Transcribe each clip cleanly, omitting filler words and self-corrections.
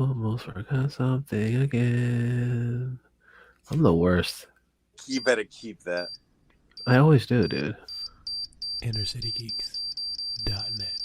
Almost forgot something again. I'm the worst. You better keep that. I always do, dude. InnerCityGeeks.net.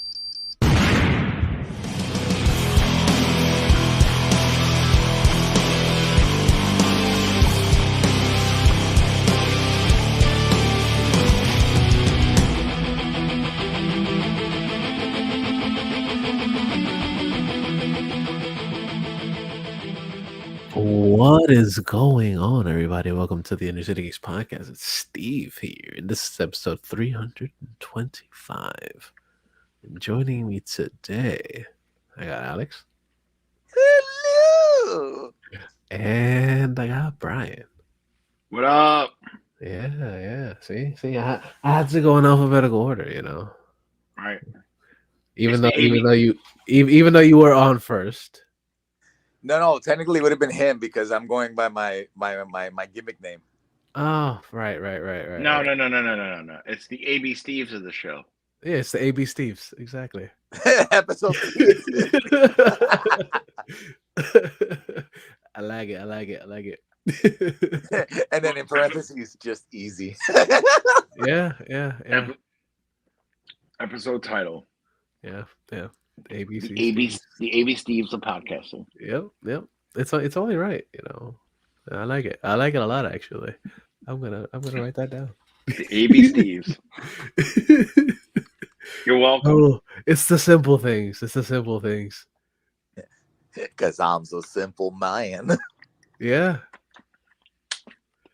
What is going on, everybody? Welcome to the InnerCityGeeks podcast. It's Steve here, and this is episode 325. And joining me today, I got Alex, Hello. and I got Brian. What up? Yeah. See, I had to go in alphabetical order, Right. Even It's the even though you were on first. No. Technically, it would have been him because I'm going by my gimmick name. Oh, right. No. It's the AB Steves of the show. Yeah, it's the AB Steves, exactly. Episode 3. I like it. And then in parentheses, just easy. Yeah. Episode title. Yeah. ABC. The AB Steves of podcasting. Yep. It's only right, I like it. I like it a lot, actually. I'm gonna write that down. The AB Steves. You're welcome. Oh, it's the simple things. Because I'm so simple, man. Yeah.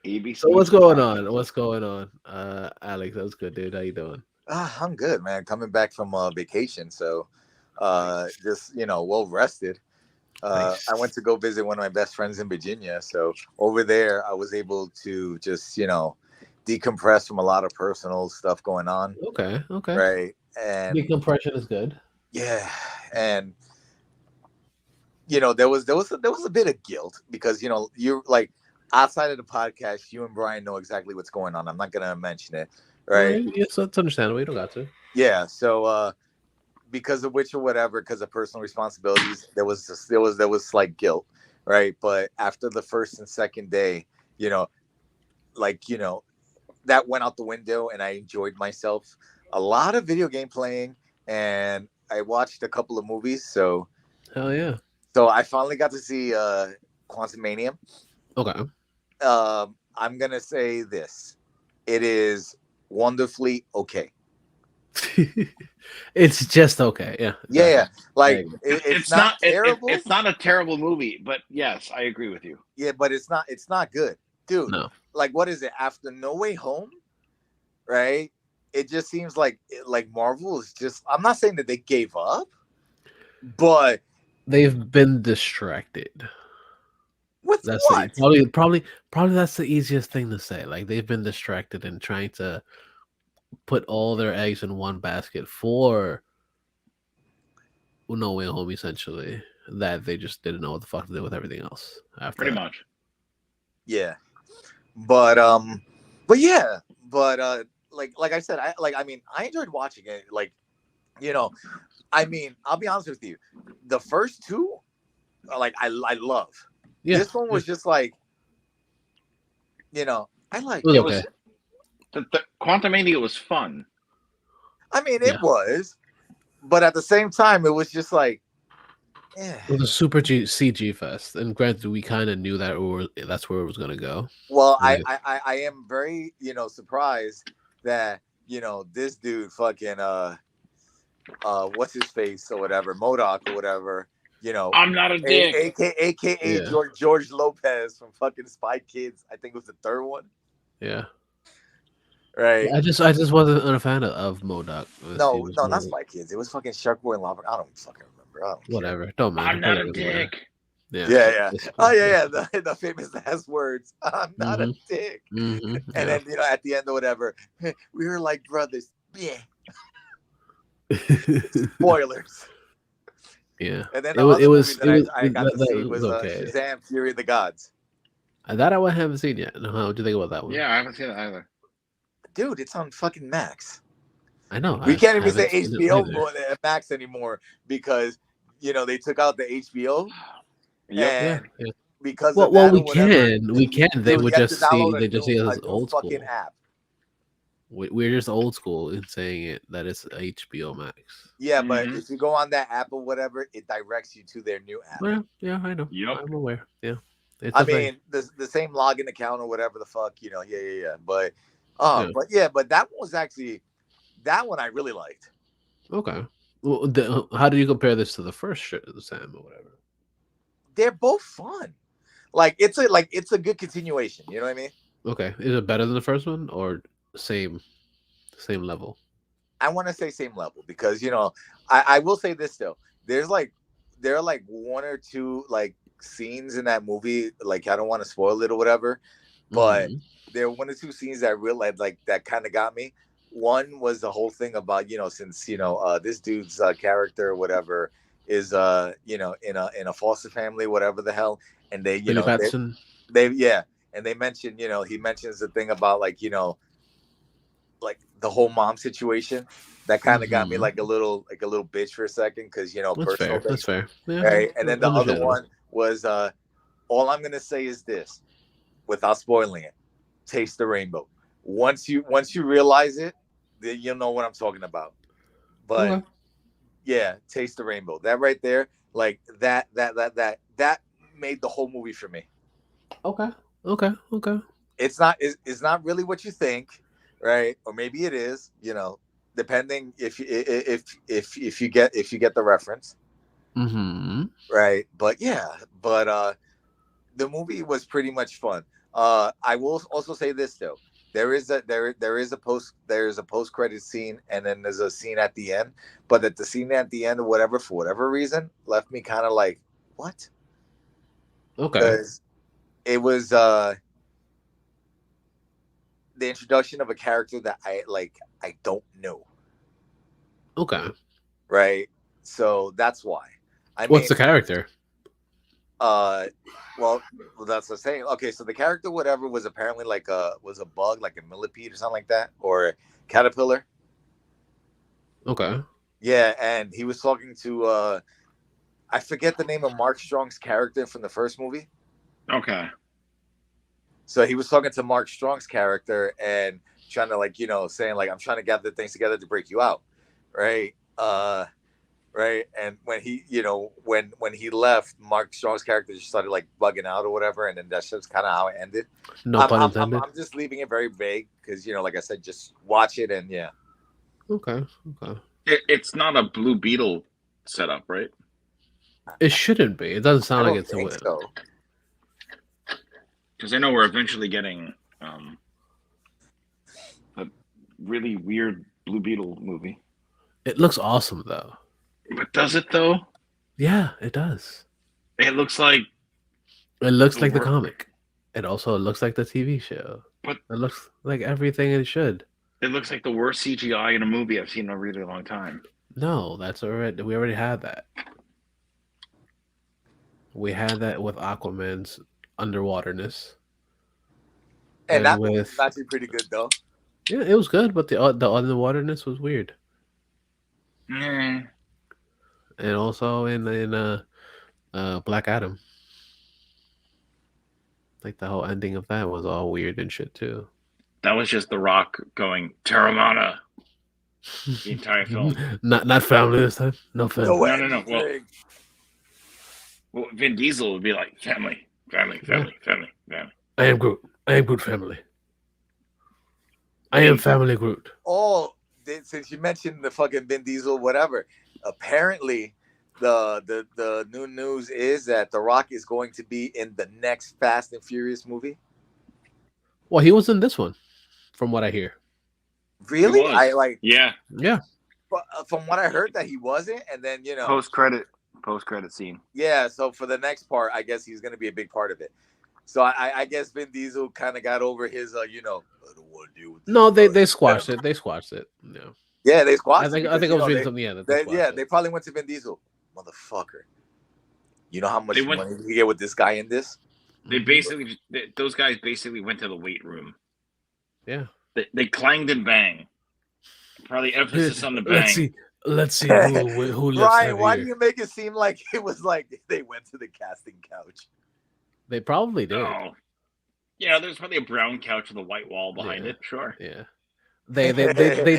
AB So what's going on? Alex, that was good, dude. How you doing? I'm good, man. Coming back from vacation, so just well rested. Nice. I went to go visit one of my best friends in Virginia, so over there I was able to just decompress from a lot of personal stuff going on. Okay. Right, and Decompression is good. yeah, and there was a bit of guilt because you're like outside of the podcast, you and Brian know exactly what's going on. I'm not gonna mention it, right? Yes, that's understandable. You don't got to. Yeah, so because of which or whatever, because of personal responsibilities, there was slight guilt, right? But after the first and second day, that went out the window, and I enjoyed myself. A lot of video game playing, and I watched a couple of movies. So Hell yeah. So I finally got to see Quantumania. Okay. I'm gonna say this: it is wonderfully okay. It's just okay. Yeah. Yeah. Like it's not terrible. It's not a terrible movie, but yes, I agree with you. Yeah, but it's not good, dude. No. Like, what is it after No Way Home? Right? It just seems like Marvel is just. I'm not saying that they gave up, but they've been distracted. With that's what? Probably that's the easiest thing to say. Like, they've been distracted and trying to put all their eggs in one basket for No Way Home, essentially. That they just didn't know what the fuck to do with everything else after. Pretty much. Yeah. But like I said, I enjoyed watching it. Like, I'll be honest with you. The first two, like, I love. Yeah. This one was just like, I like it. Was the Quantumania was fun. I mean, it was, but at the same time, it was just like, yeah. It was a super CG fest, and granted, we kind of knew that that's where it was gonna go. Well, I am very surprised that this dude fucking what's his face or whatever, MODOK or whatever. I'm not a dick. AKA George Lopez from fucking Spy Kids. I think it was the third one. Yeah. Right. I just wasn't a fan of MODOK. No, not Spy Kids. It was fucking Shark Boy and Lava. I don't fucking remember. Whatever. Don't matter. I'm not a dick. Yeah. Oh yeah. The famous last words. I'm not a dick. Mm-hmm. And then at the end or whatever, we were like brothers. Yeah. Spoilers. Yeah. And then I got to see was Shazam: Fury of the Gods. That I haven't seen yet. How do you think about that one? Yeah, I haven't seen it either. Dude, it's on fucking Max. I know. We can't even say HBO Max anymore because they took out the HBO. And Yeah. because Well, of that we or whatever, can. We can. They dude, would you have to just see. download They just see it a as new old fucking school. app. We're just old school in saying it that it's HBO Max. Yeah, but if you go on that app or whatever, it directs you to their new app. Yeah, I know. Yep. I'm aware. Yeah, it's I a thing. mean, the same login account or whatever the fuck, yeah. But, but that one was actually that one I really liked. Okay. Well, how do you compare this to the first shit, Sam, or whatever? They're both fun. Like it's a good continuation. You know what I mean? Okay, is it better than the first one or same level? I want to say same level because I will say this though. There are like one or two like scenes in that movie. Like I don't want to spoil it or whatever, but there are one or two scenes that really like that kind of got me. One was the whole thing about since this dude's character or whatever is in a foster family whatever the hell, and they Billy Batson. they yeah, and they mentioned he mentions the thing about like the whole mom situation that kind of got me like a little bitch for a second because That's personal fair. That's things, fair. Yeah, right? And then the other understandable. one was all I'm gonna say is this without spoiling it: taste the rainbow. Once you realize it, then you'll know what I'm talking about. But Okay. yeah, taste the rainbow. That right there, like that made the whole movie for me. Okay. It's not really what you think, right? Or maybe it is, depending if you get the reference, right? But yeah, the movie was pretty much fun. I will also say this though. There is a post credit scene and then there's a scene at the end, but at the scene at the end or whatever for whatever reason left me kind of like what? Okay. Because it was the introduction of a character that I don't know. Okay. Right. So that's why. What's the character? Well, that's the same. Okay, so the character whatever was apparently was a bug, like a millipede or something like that, or a caterpillar. Okay. Yeah, and he was talking to I forget the name of Mark Strong's character from the first movie. Okay. So he was talking to Mark Strong's character and trying to saying I'm trying to gather things together to break you out, right? Right, and when he when he left, Mark Strong's character just started bugging out or whatever, and then that's just kind of how it ended. No pun intended. I'm just leaving it very vague because like I said, just watch it and yeah. Okay. It's not a Blue Beetle setup, right? It shouldn't be. It doesn't sound like it's think so. Because I know we're eventually getting a really weird Blue Beetle movie. It looks awesome though. But does it though? Yeah, it does. It looks like the comic. It also looks like the TV show. But it looks like everything it should. It looks like the worst CGI in a movie I've seen in a really long time. No, we already had that. We had that with Aquaman's underwaterness. And that was actually pretty good though. Yeah, it was good, but the underwaterness was weird. Mm. And also in Black Adam. Like the whole ending of that was all weird and shit too. That was just The Rock going Terramana the entire film. Not family this time. No family. No. Well, Vin Diesel would be like family. I am Groot. Family. I am family Groot. Oh, since you mentioned the fucking Vin Diesel, whatever. Apparently, the new news is that The Rock is going to be in the next Fast and Furious movie. Well, he was in this one, from what I hear. Really? Yeah. But from what I heard, that he wasn't, and then post credit scene. Yeah. So for the next part, I guess he's going to be a big part of it. So I guess Vin Diesel kind of got over his I don't want to deal with this. No, they squashed it. They squashed it. No. Yeah, they squashed it. I think I was reading something. Yeah, they probably went to Vin Diesel. Motherfucker. You know how much money you get with this guy in this? Those guys basically went to the weight room. Yeah. They clanged and banged. Probably emphasis on the bang. Let's see who lifts Brian, why do heavier. you make it seem like it was like they went to the casting couch? They probably did. Oh, yeah. There's probably a brown couch with a white wall behind Yeah. it. Sure. Yeah. They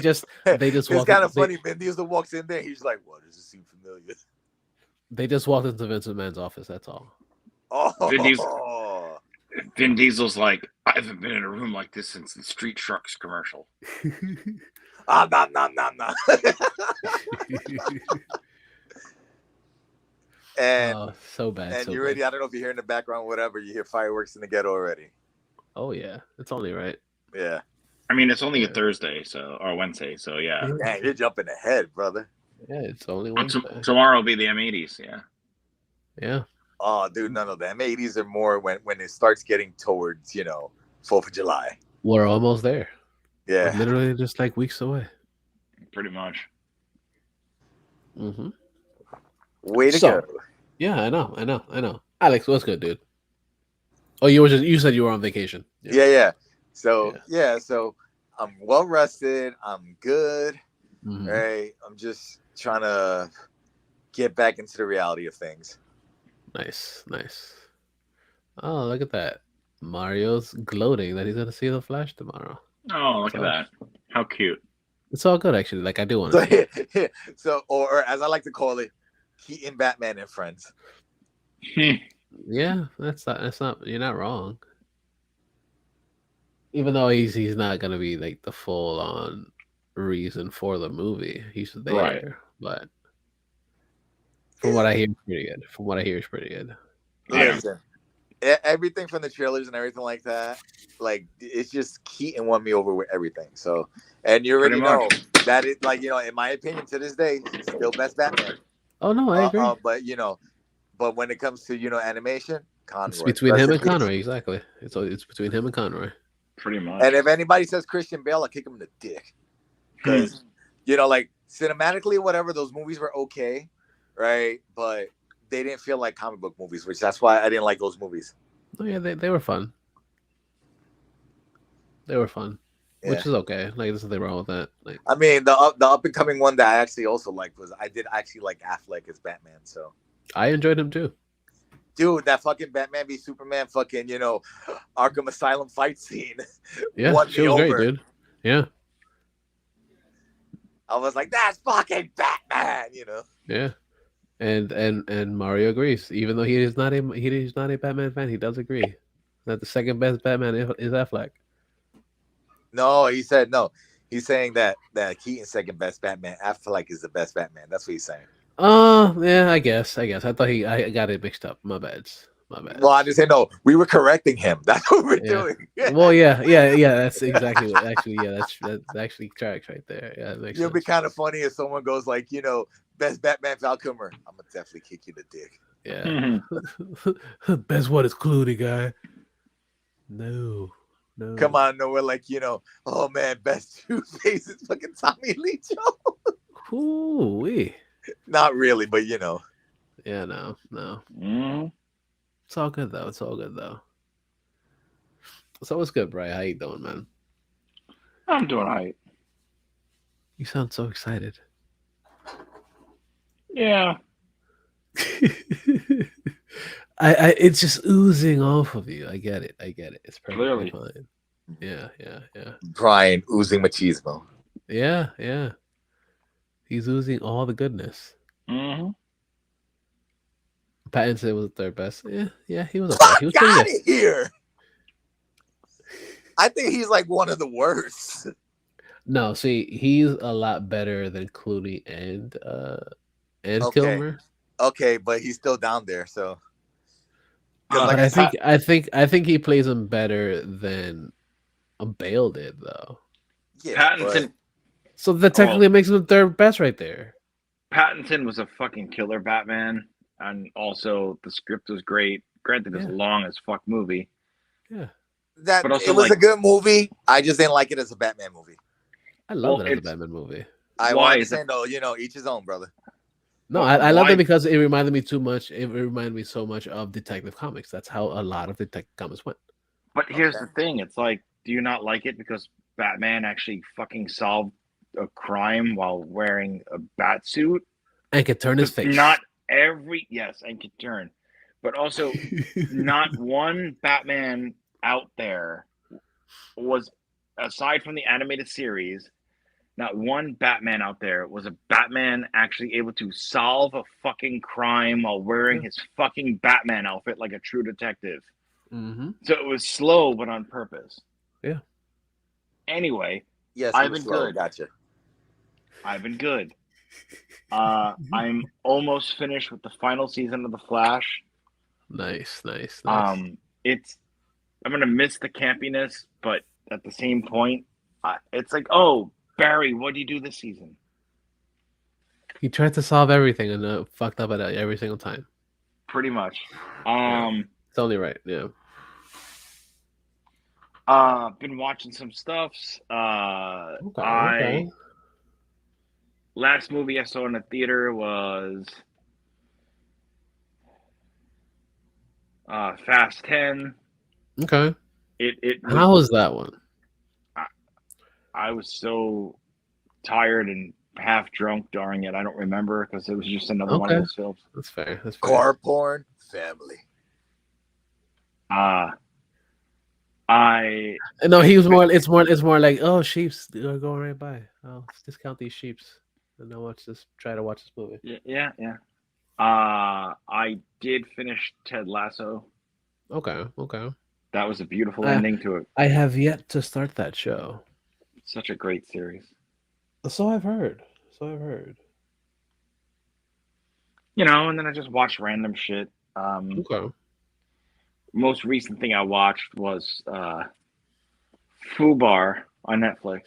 just It's walked. kind of funny. Vin Diesel walks in there. He's like, "What does it seem familiar?" They just walked into Vincent Mann's office. That's all. Oh, Vin Diesel's like, I haven't been in a room like this since the Street Sharks commercial. nah. And so bad. And so you're ready. bad. I don't know if you hear in the background, whatever. You hear fireworks in the ghetto already. Oh yeah, it's only right. Yeah. I mean, it's only a Thursday, or Wednesday, so yeah. Man, you're jumping ahead, brother. Yeah, it's only Wednesday. Tomorrow will be the M80s. Yeah. Yeah. Oh, dude, no. The M80s are more when it starts getting towards 4th of July. We're almost there. Yeah. We're literally just like weeks away. Pretty much. Mm-hmm. Way to go. Yeah, I know. Alex, what's good, dude? Oh, you said you were on vacation. Yeah. So so I'm well rested. I'm good. Mm-hmm. Right. I'm just trying to get back into the reality of things. Nice. Oh, look at that. Mario's gloating that he's gonna see the Flash tomorrow. Oh, look at that. How cute. It's all good, actually. Like, I do want to see it. So, or as I like to call it, Keaton, Batman, and Friends. Yeah, that's not. You're not wrong. Even though he's not gonna be like the full on reason for the movie, he's there. Right. But from what I hear, it's pretty good. Listen, everything from the trailers and everything like that, like it's just Keaton won me over with everything. So, and you already know that it, like in my opinion, to this day, still best Batman. Oh no, I agree. But when it comes to animation, Conroy. It's between him and Conroy, exactly. It's between him and Conroy. Pretty much. And if anybody says Christian Bale, I'll kick him in the dick. Because like cinematically, whatever, those movies were okay, right? But they didn't feel like comic book movies, which that's why I didn't like those movies. Oh yeah, they were fun. They were fun, which is okay. Like, there's nothing wrong with that. Like, I mean, the up and coming one that I actually also liked was I did actually like Affleck as Batman. So I enjoyed him too. Dude, that fucking Batman v Superman fucking Arkham Asylum fight scene. Yeah, she was great, dude. Yeah. I was like, that's fucking Batman, Yeah. And Mario agrees, even though he's not a Batman fan. He does agree that the second best Batman is Affleck. No, he said no. He's saying that Keaton's second best Batman. Affleck is the best Batman. That's what he's saying. Yeah, I guess. I thought I got it mixed up. My bad. Well, I just say no. We were correcting him. That's what we're doing. Well, yeah. That's exactly what. Actually, yeah, that actually tracks right there. Yeah, it makes It'll sense. be kind of funny if someone goes like, best Batman Val Kilmer. I'm gonna definitely kick you in the dick. Yeah. Best what is Clooney, guy? No. Come on, no, we're like, oh man, best Two-Face is fucking Tommy Lee Jones. Ooh-wee. Not really, but Yeah, no. Mm-hmm. It's all good though. So what's good, Brian? How you doing, man? I'm doing all right. You sound so excited. Yeah. It's just oozing off of you. I get it. It's perfectly fine. Yeah. Brian oozing machismo. Yeah. He's oozing all the goodness. Mm-hmm. Pattinson was the third best. Yeah, he was okay. Fuck He was out of here. I think he's like one of the worst. No, see, he's a lot better than Clooney and Kilmer. Okay, but he's still down there. So, but I think he plays him better than Bale did, though. Yeah, Pattinson. So that technically makes him the third best right there. Pattinson was a fucking killer Batman, and also the script was great. Granted, it's a long as fuck movie. Yeah, but also, it was a good movie. I just didn't like it as a Batman movie. I love it as a Batman movie. I want to say though, each his own, brother. No, I love it because it reminded me too much. It reminded me so much of Detective Comics. That's how a lot of Detective Comics went. But here's the thing: it's like, do you not like it because Batman actually fucking solved a crime while wearing a bat suit. And could turn his face. Not every and could turn, but also not one Batman out there was, aside from the animated series, not one Batman out there was a Batman actually able to solve a fucking crime while wearing his fucking Batman outfit like a true detective. Mm-hmm. So it was slow, but on purpose. Yeah. Anyway, Yes, I've been slow. good. Gotcha. I've been good. I'm almost finished with the final season of The Flash. Nice. I'm gonna miss the campiness, but at the same point, it's like, oh, Barry, what do you do this season? He tried to solve everything and fucked up at it every single time. Pretty much. It's only right. Yeah. Been watching some stuffs. Okay. Last movie I saw in the theater was Fast 10. Okay. How was that one? I was so tired and half drunk during it. I don't remember because it was just another one of those films. That's fair. Car porn, family. No, he was more. It's more like, oh, sheep's going right by. Oh, let's discount these sheeps and now try to watch this movie. Yeah. I did finish Ted Lasso. Okay. That was a beautiful ending to it. I have yet to start that show. It's such a great series. So I've heard. You know, and then I just watched random shit. Okay. Most recent thing I watched was Fubar on Netflix.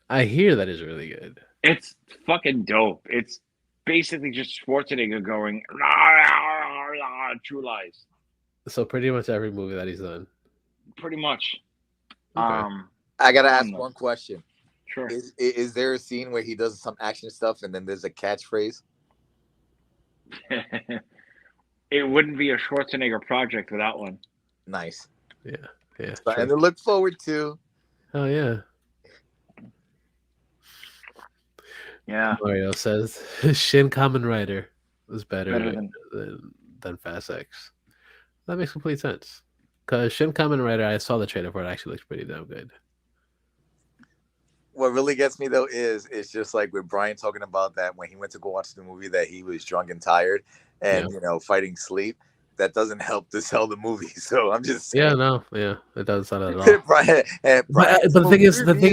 I hear that is really good. It's fucking dope. It's basically just Schwarzenegger going True Lies. So pretty much every movie that he's done. Pretty much. Okay. I gotta ask one question. Sure. Is there a scene where he does some action stuff and then there's a catchphrase? It wouldn't be a Schwarzenegger project without one. Nice. Yeah. Something to look forward to. Oh yeah. Yeah. Mario says Shin Kamen Rider was better than Fast X. That makes complete sense. Because Shin Kamen Rider, I saw the trailer for it. Actually looks pretty damn good. What really gets me though is it's just like with Brian talking about that when he went to go watch the movie that he was drunk and tired and fighting sleep. That doesn't help to sell the movie. So I'm just saying. It doesn't sell it at all. Brian, but the thing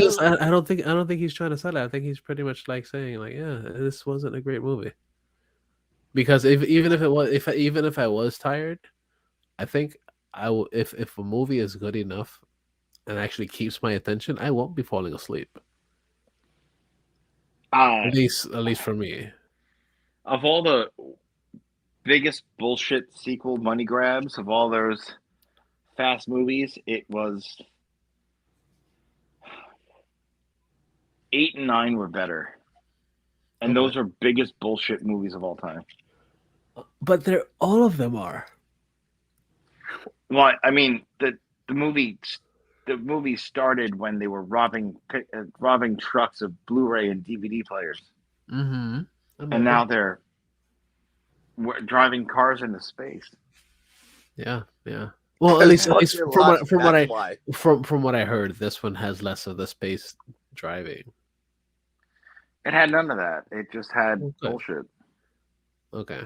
is, I don't think he's trying to sell it. I think he's pretty much like saying like, yeah, this wasn't a great movie. Because even if I was tired, I think if a movie is good enough and actually keeps my attention, I won't be falling asleep. At least for me. Of all the biggest bullshit sequel money grabs of all those Fast movies, it was 8 and 9 were better. And those are biggest bullshit movies of all time. But all of them are. Well, I mean, the movie started when they were robbing trucks of Blu-ray and DVD players. Mm-hmm. And now they're driving cars into space. Yeah. Well, at least from what I heard, this one has less of the space driving. It had none of that. It just had bullshit. Okay.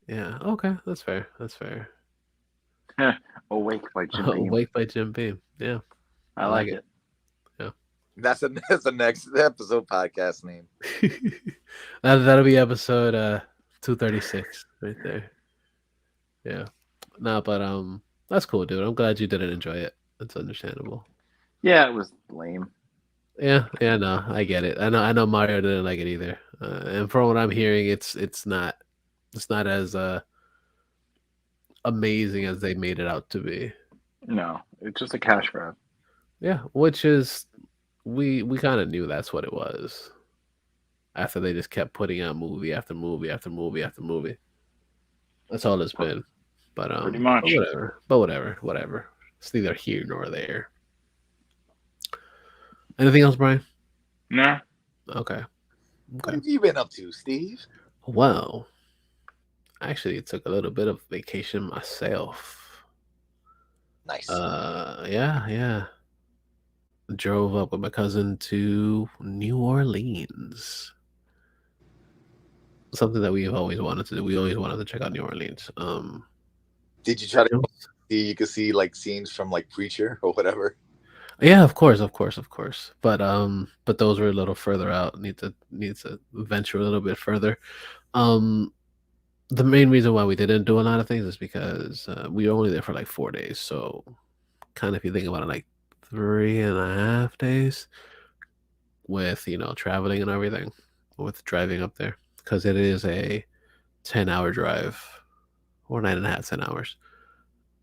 Yeah. Okay. That's fair. Awake by Jim Beam. Awake by Jim Beam. Yeah. I like it. Yeah. That's the next episode podcast name. That'll be episode 236 right there. Yeah. No, but that's cool, dude. I'm glad you didn't enjoy it. That's understandable. Yeah, it was lame. Yeah, no, I get it. I know Mario didn't like it either. And from what I'm hearing, it's not as amazing as they made it out to be. No, it's just a cash grab. Yeah, which is we kind of knew that's what it was. After they just kept putting out movie after movie after movie after movie. That's all it's been. But pretty much. But whatever. It's neither here nor there. Anything else, Brian? Nah. Okay. What have you been up to, Steve? Well, I actually took a little bit of vacation myself. Nice. Yeah. Drove up with my cousin to New Orleans. Something that we've always wanted to do. We always wanted to check out New Orleans. Did you try to see? You could see like scenes from like Preacher or whatever. Yeah, of course. But those were a little further out. Need to venture a little bit further. The main reason why we didn't do a lot of things is because we were only there for like 4 days. So, kind of, if you think about it, like 3.5 days with traveling and everything, with driving up there, because it is a 10-hour drive, or 9.5, 10 hours.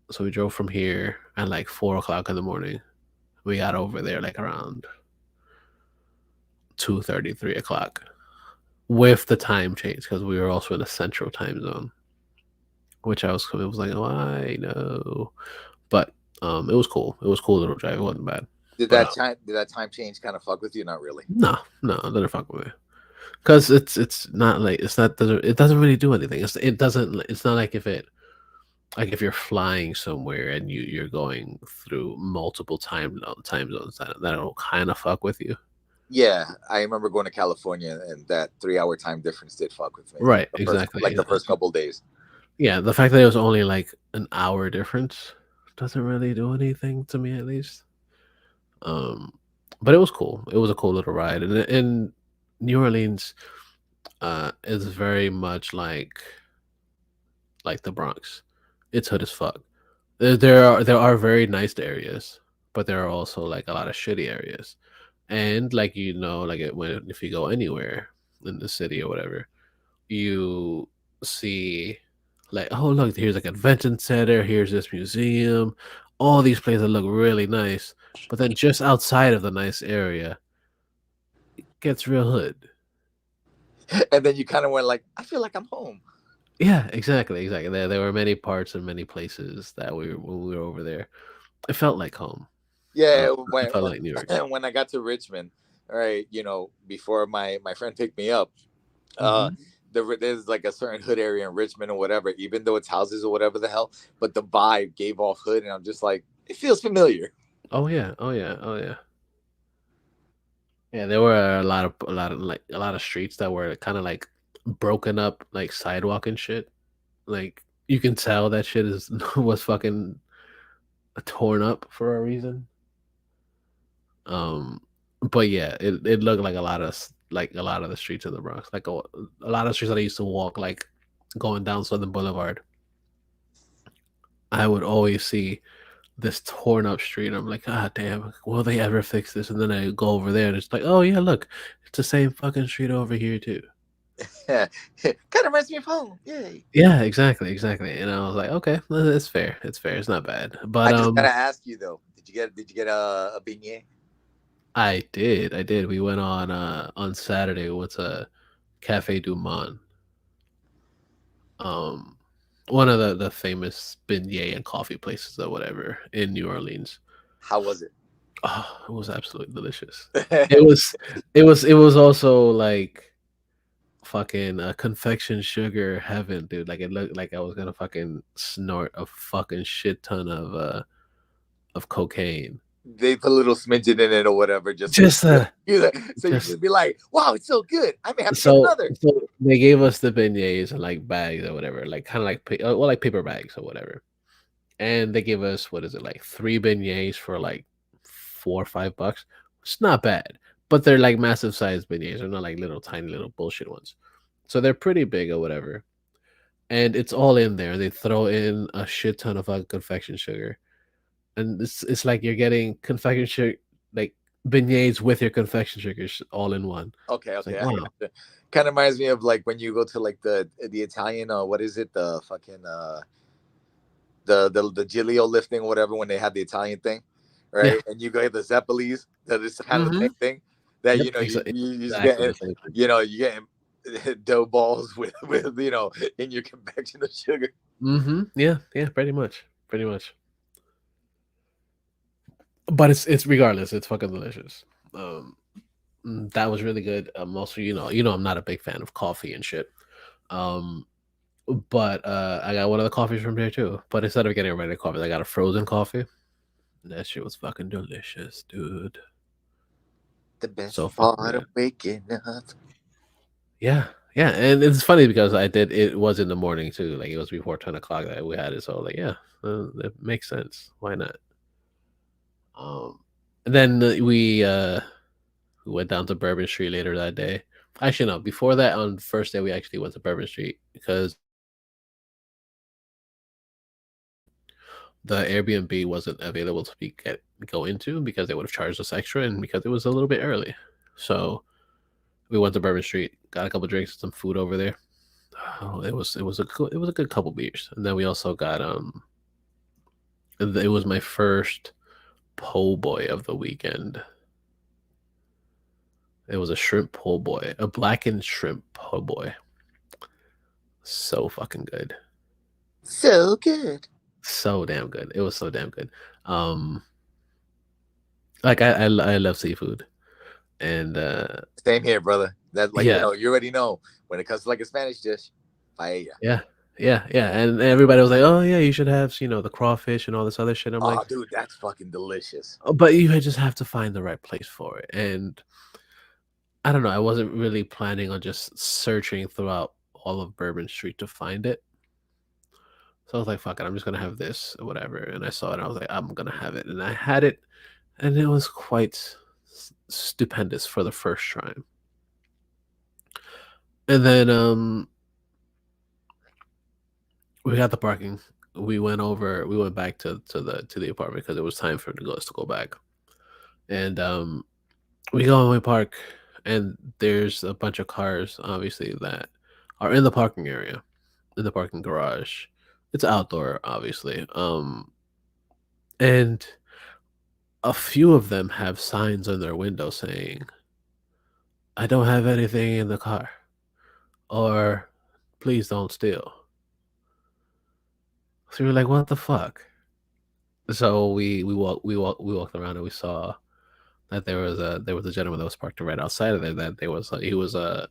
So we drove from here at like 4 o'clock in the morning. We got over there like around 2:30, 3 o'clock, with the time change because we were also in a central time zone, which it was like, oh, I know, but it was cool. It was cool little drive. It wasn't bad. Did that time change kind of fuck with you? Not really. No, it didn't fuck with me. Because it's not like it doesn't really do anything. It's not like if you're flying somewhere and you're going through multiple time zones that'll kind of fuck with you. Yeah, I remember going to California and that 3-hour time difference did fuck with me. Right, exactly. The first couple of days. Yeah, the fact that it was only like an hour difference doesn't really do anything to me, at least. But it was cool. It was a cool little ride, and New Orleans is very much like the Bronx. It's hood as fuck. There are very nice areas, but there are also like a lot of shitty areas. And like if you go anywhere in the city or whatever, you see like, oh look, here's a convention center, here's this museum, all these places look really nice, but then just outside of the nice area, it gets real hood. And then you kind of went like, I feel like I'm home. Yeah, exactly. There were many parts and many places that when we were over there, it felt like home. Yeah, it felt like New York. When I got to Richmond, all right, before my friend picked me up, there's like a certain hood area in Richmond or whatever, even though it's houses or whatever the hell, but the vibe gave off hood, and I'm just like, it feels familiar. Oh yeah. Yeah, there were a lot of streets that were kind of like broken up, like sidewalk and shit. Like you can tell that shit was fucking torn up for a reason. But yeah, it looked like a lot of the streets in the Bronx, like a lot of streets that I used to walk, like going down Southern Boulevard. I would always see this torn up street. And I'm like, ah, damn, will they ever fix this? And then I go over there and it's like, oh yeah, look, it's the same fucking street over here too. Yeah, kind of reminds me of home. Yay. Yeah, exactly. And I was like, okay, it's fair. It's not bad. But I just gotta ask you though, did you get a beignet? I did. We went on Saturday. What's a Cafe Du Monde? One of the famous beignet and coffee places or whatever in New Orleans. How was it? Oh, it was absolutely delicious. It was also like fucking confection sugar heaven, dude. Like it looked like I was gonna fucking snort a fucking shit ton of cocaine. They put a little smidgen in it or whatever, you could be like, wow, it's so good. I may have to get another. So they gave us the beignets in like bags or whatever, like kind of like paper bags or whatever. And they gave us, what is it, like 3 beignets for like $4 or $5. It's not bad, but they're like massive sized beignets. They're not like little tiny little bullshit ones. So they're pretty big or whatever. And it's all in there. They throw in a shit ton of confection sugar. And it's like you're getting confection sugar, like beignets with your confection sugars all in one. Okay. Like, wow. Kind of reminds me of like when you go to like the Italian, what is it, the fucking the Giglio lifting or whatever, when they have the Italian thing, right? Yeah. And you go get the Zeppelis, that is kind of the same thing. That you just get, you get dough balls with in your confection of sugar. Yeah, pretty much. but it's regardless, it's fucking delicious. That was really good. Also, I'm not a big fan of coffee and shit. Um, but I got one of the coffees from there too. But instead of getting a regular coffee, I got a frozen coffee. That shit was fucking delicious, dude. The best So fucking part of good. waking up. Yeah, yeah, and it's funny because it was in the morning too. Like it was before 10 o'clock that we had it. So like, yeah, it makes sense. Why not? Um, and then we went down to Bourbon Street later that day. Actually, no. Before that, on the first day, we actually went to Bourbon Street because the Airbnb wasn't available to go into because they would have charged us extra, and because it was a little bit early. So we went to Bourbon Street, got a couple drinks, some food over there. Oh, it was a good couple beers, and then we also got it was my first po' boy of the weekend. It was a shrimp po' boy, a blackened shrimp po' boy. So fucking good. So good. So damn good. It was so damn good. Um, like I love seafood, and Same here, brother. That yeah, you already know when it comes to like a Spanish dish, paella. yeah, yeah. And everybody was like, "Oh yeah, you should have the crawfish and all this other shit." I'm Oh, like, dude, that's fucking delicious. oh, but you just have to find the right place for it. And I don't know. I wasn't really planning on just searching throughout all of Bourbon Street to find it. So I was like, "Fuck it, I'm just gonna have this or whatever." And I saw it, and I was like, "I'm gonna have it," and I had it, and it was quite stupendous for the first time. And then we got the parking. We went back to the apartment because it was time for us to go back. And we go and we park, and there's a bunch of cars obviously that are in the parking area, in the parking garage. It's outdoor obviously. And a few of them have signs on their window saying, "I don't have anything in the car," or "Please don't steal." So we are like, "What the fuck?" So we walked around, and we saw that there was a gentleman that was parked right outside of there, that there was he was a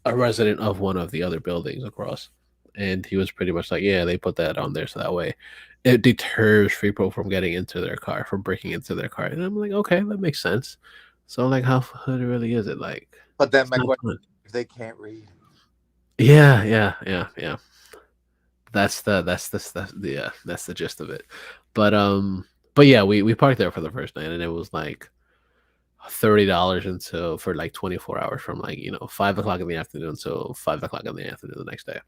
resident of one of the other buildings across, and he was pretty much like, yeah, they put that on there so that way it deters people from getting into their car, from breaking into their car. And I'm like, okay, that makes sense. So like, how hood really is it? Like, But then it's my not question: fun. if they can't read, Yeah. That's the gist of it. But yeah, we parked there for the first night, and it was like $30 until for like 24 hours, from like 5 o'clock in the afternoon until 5 o'clock in the afternoon the next day.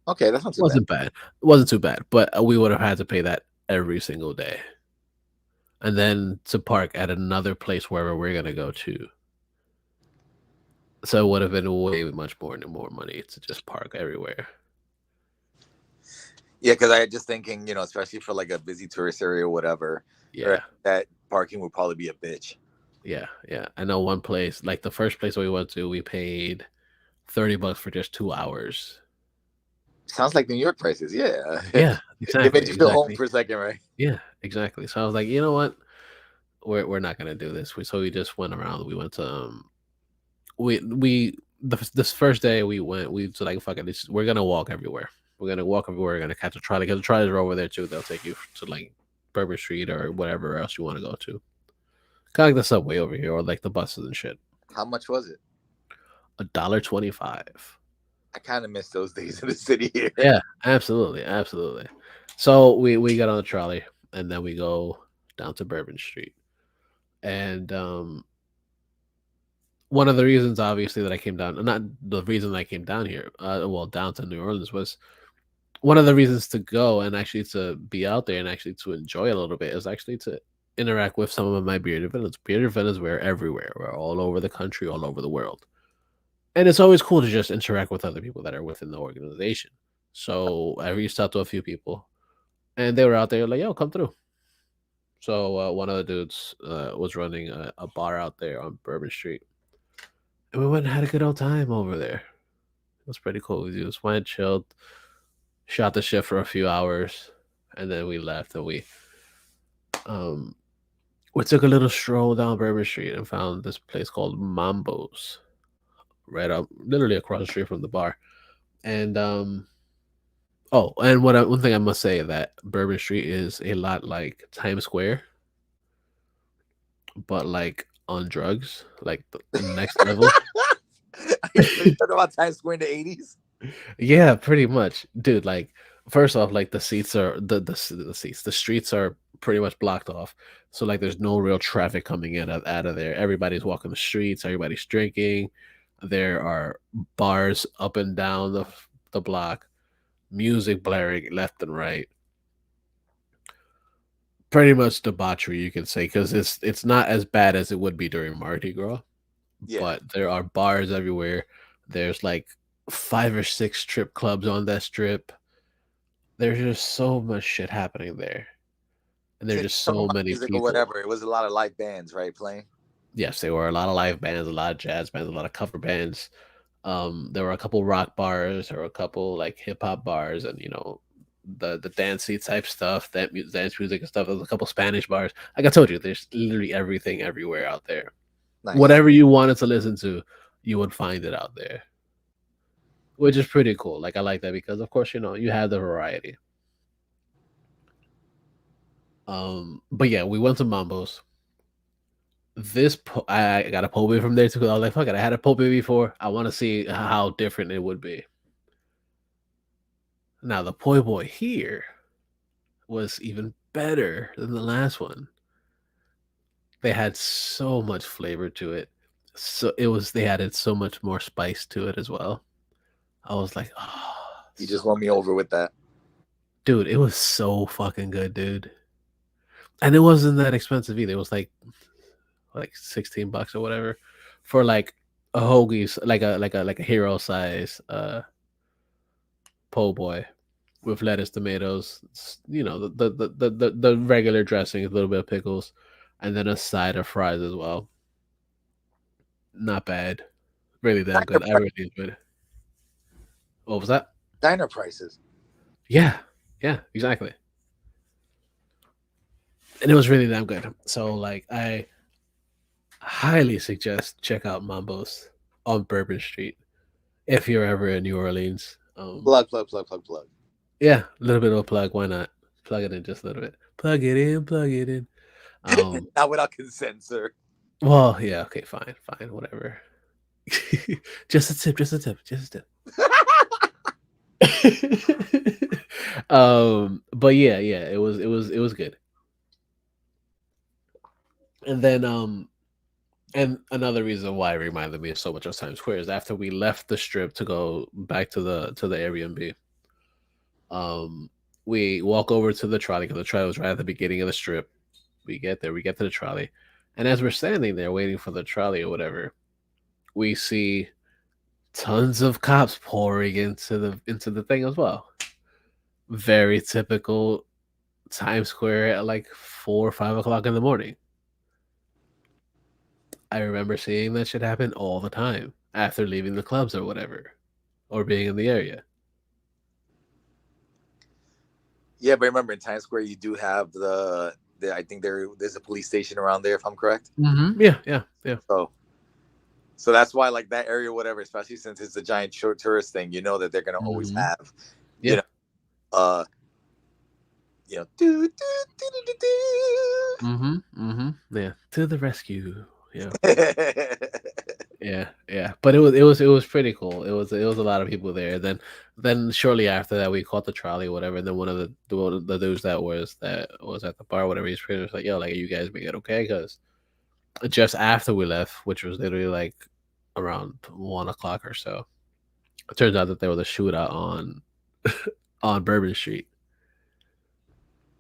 okay, that's not too bad. Wasn't bad. It wasn't too bad, but we would have had to pay that every single day, and then to park at another place wherever we're gonna go to. So it would have been way much more money to just park everywhere. Yeah, because I just thinking, especially for like a busy tourist area or whatever, right, Yeah, that parking would probably be a bitch. yeah. I know one place, like the first place we went to, we paid $30 for just 2 hours. Sounds like New York prices. Yeah, Yeah, it made exactly, you feel home exactly. for a second, right? Yeah, exactly. So I was like, you know what? We're not gonna do this. So we just went around. We went to this first day we went. We was like, fuck it. We're gonna walk everywhere. We're gonna walk everywhere. We're gonna catch a trolley because the trolleys are over there too. They'll take you to like Bourbon Street or whatever else you want to go to. Kind of like the subway over here, or like the buses and shit. How much was it? $1.25. I kind of miss those days in the city here. Yeah, absolutely. So we got on the trolley, and then we go down to Bourbon Street. And one of the reasons, obviously, that I came down, not the reason I came down here, well, down to New Orleans, was one of the reasons to go and actually to be out there and actually to enjoy a little bit, is actually to interact with some of my bearded villains. Bearded villains, we're everywhere. We're all over the country, all over the world. And it's always cool to just interact with other people that are within the organization. So I reached out to a few people, and they were out there like, yo, come through. So one of the dudes was running a bar out there on Bourbon Street, and we went and had a good old time over there. It was pretty cool. We just went, chilled, shot the shit for a few hours, and then we left. And we um We took a little stroll down Bourbon Street and found this place called Mambo's, right up, literally across the street from the bar. And oh, and one thing I must say that Bourbon Street is a lot like Times Square, but like on drugs, like the next level. Are you talking about Times Square in the 80s? Yeah, pretty much, dude. Like, first off, like the seats are the seats, the streets are pretty much blocked off. So like, there's no real traffic coming in out of there. Everybody's walking the streets. Everybody's drinking. There are bars up and down the block, music blaring left and right. Pretty much debauchery, you can say, because it's not as bad as it would be during Mardi Gras, Yeah. but there are bars everywhere. There's like 5 or 6 strip clubs on that strip. There's just so much shit happening there, and there's Since just you're talking so about many music or people. whatever, it was a lot of live bands, right? Playing. Yes, there were a lot of live bands, a lot of jazz bands, a lot of cover bands. There were a couple rock bars, or a couple like hip hop bars, and the dancey type stuff, dance music and stuff. There's a couple Spanish bars. Like I told you, there's literally everything everywhere out there. Nice. Whatever you wanted to listen to, you would find it out there, which is pretty cool. Like, I like that because, of course, you have the variety. But yeah, we went to Mambo's. I got a po' boy from there too. 'Cause I was like, fuck it, I had a po' boy before. I want to see how different it would be. Now the po' boy here was even better than the last one. They had so much flavor to it. So they added so much more spice to it as well. I was like, oh, You just won me over with that. dude, it was so fucking good, dude. And it wasn't that expensive either. It was like $16 or whatever for like a hoagie, like a hero size po' boy with lettuce, tomatoes, the regular dressing, a little bit of pickles, and then a side of fries as well. Not bad, really damn good. I really enjoyed it. What was that? Diner prices. Yeah, exactly. And it was really damn good. So like, I highly suggest check out Mambo's on Bourbon Street if you're ever in New Orleans. Plug. Yeah, a little bit of a plug. Why not? Plug it in just a little bit. Plug it in. Plug it in. Not without consent, sir. Well, yeah. Okay, fine, whatever. Just a tip. But yeah, it was good. And then and another reason why it reminded me so much of Times Square is after we left the strip to go back to the Airbnb. We walk over to the trolley because the trolley was right at the beginning of the strip. We get there, we get to the trolley, and as we're standing there waiting for the trolley or whatever, we see tons of cops pouring into the thing as well. Very typical Times Square at like 4 or 5 o'clock in the morning. I remember seeing that shit happen all the time after leaving the clubs or whatever, or being in the area. Yeah, but remember in Times Square you do have the I think there's a police station around there, if I'm correct. Mm-hmm. Yeah. So that's why, like, that area, whatever, especially since it's a giant short tourist thing, you know that they're gonna always have, Yeah. Do. Yeah. To the rescue. Yeah. Yeah. But it was pretty cool. It was a lot of people there. Then shortly after that, we caught the trolley, or whatever. And then one of the dudes that was at the bar, whatever, he's pretty much like, yo, like, are you guys make it okay? Because just after we left, which was literally like around 1 o'clock or so, it turns out that there was a shootout on on Bourbon Street.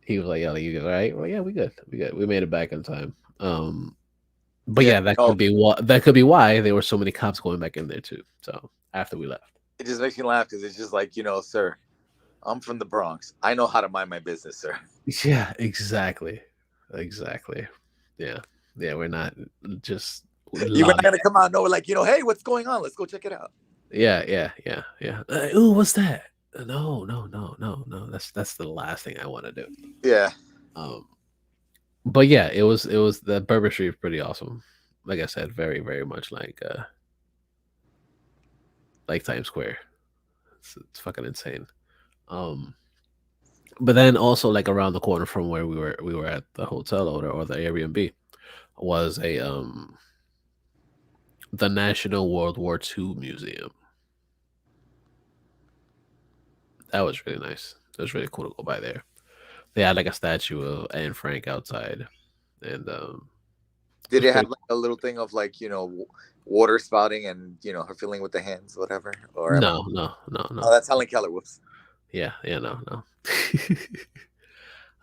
He was like, "Yeah, like, you good, right?" Well, yeah, we good. We made it back in time. But yeah, that could be why there were so many cops going back in there too. So after we left, it just makes me laugh because it's just like, sir, I'm from the Bronx. I know how to mind my business, sir. Yeah, exactly. Yeah, we're not just. You're not gonna come out and know, like, hey, what's going on? Let's go check it out. Yeah. Ooh, what's that? No. That's the last thing I want to do. Yeah. But yeah, it was the Bourbon Street is pretty awesome. Like I said, very very much like Times Square. It's fucking insane. Um, but then also like around the corner from where we were at the hotel or the Airbnb was a the National World War II Museum. That was really nice. It was really cool to go by there. They had like a statue of Anne Frank outside, and it Did was it have pretty. like a little thing of like water spouting and her feeling with the hands, whatever? Or am I? No, no, no, Oh, no. that's Helen Keller. Whoops. Yeah, yeah, no, no.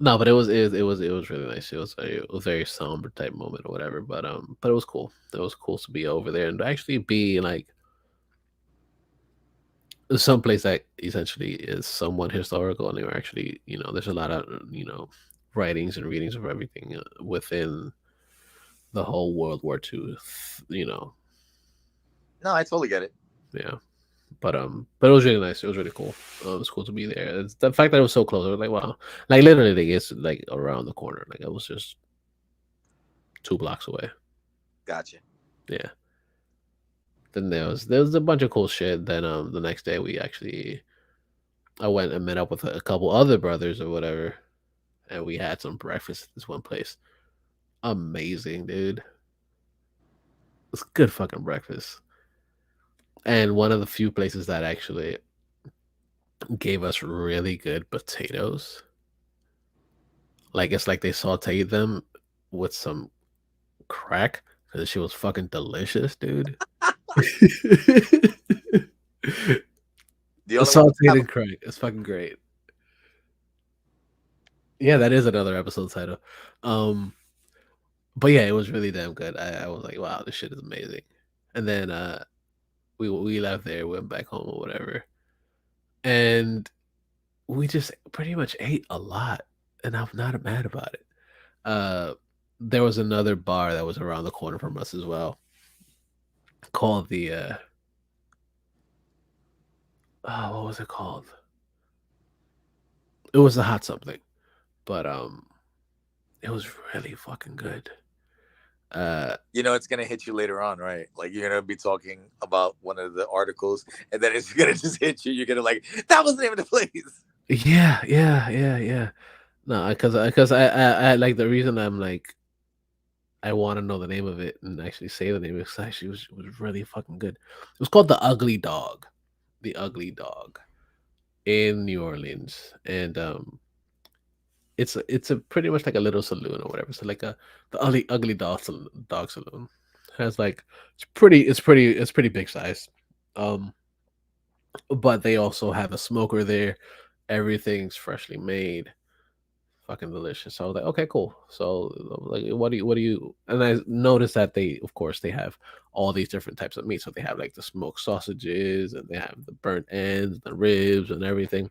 No, but it was really nice. It was a very somber type moment or whatever. But it was cool. It was cool to be over there and actually be like someplace that essentially is somewhat historical, and they were actually there's a lot of writings and readings of everything within the whole World War II. You know, No, I totally get it. yeah. But it was really nice. It was really cool. It was cool to be there. It's the fact that it was so close. I was like, wow, like literally, like, it's like around the corner. Like it was just 2 blocks away. Gotcha. Yeah. Then there was a bunch of cool shit. Then the next day I went and met up with a couple other brothers or whatever, and we had some breakfast at this one place. Amazing, dude. It's good fucking breakfast. And one of the few places that actually gave us really good potatoes. Like it's like they sauteed them with some crack because she was fucking delicious, dude. The only one I Sauteed have. and crack. It's fucking great. Yeah, that is another episode title. Um, but yeah, it was really damn good. I was like, wow, this shit is amazing. And then we left there, went back home or whatever, and we just pretty much ate a lot, and I'm not mad about it. Uh, there was another bar that was around the corner from us as well, called the oh, what was it called? It was the hot something, but it was really fucking good. It's gonna hit you later on, right? Like you're gonna be talking about one of the articles, and then it's gonna just hit you. You're gonna like, that was the name of the place. Yeah, yeah, yeah, yeah. No, because I like the reason I'm like I want to know the name of it and actually say the name. It's actually was really fucking good. It was called the Ugly Dog, the Ugly Dog in New Orleans, and it's a pretty much like a little saloon or whatever. So like the ugly dog saloon has like it's pretty big size. Um, but they also have a smoker there. Everything's freshly made, fucking delicious. So I was like, okay, cool. So like, what do you? And I noticed that of course, they have all these different types of meat. So they have like the smoked sausages, and they have the burnt ends, the ribs, and everything.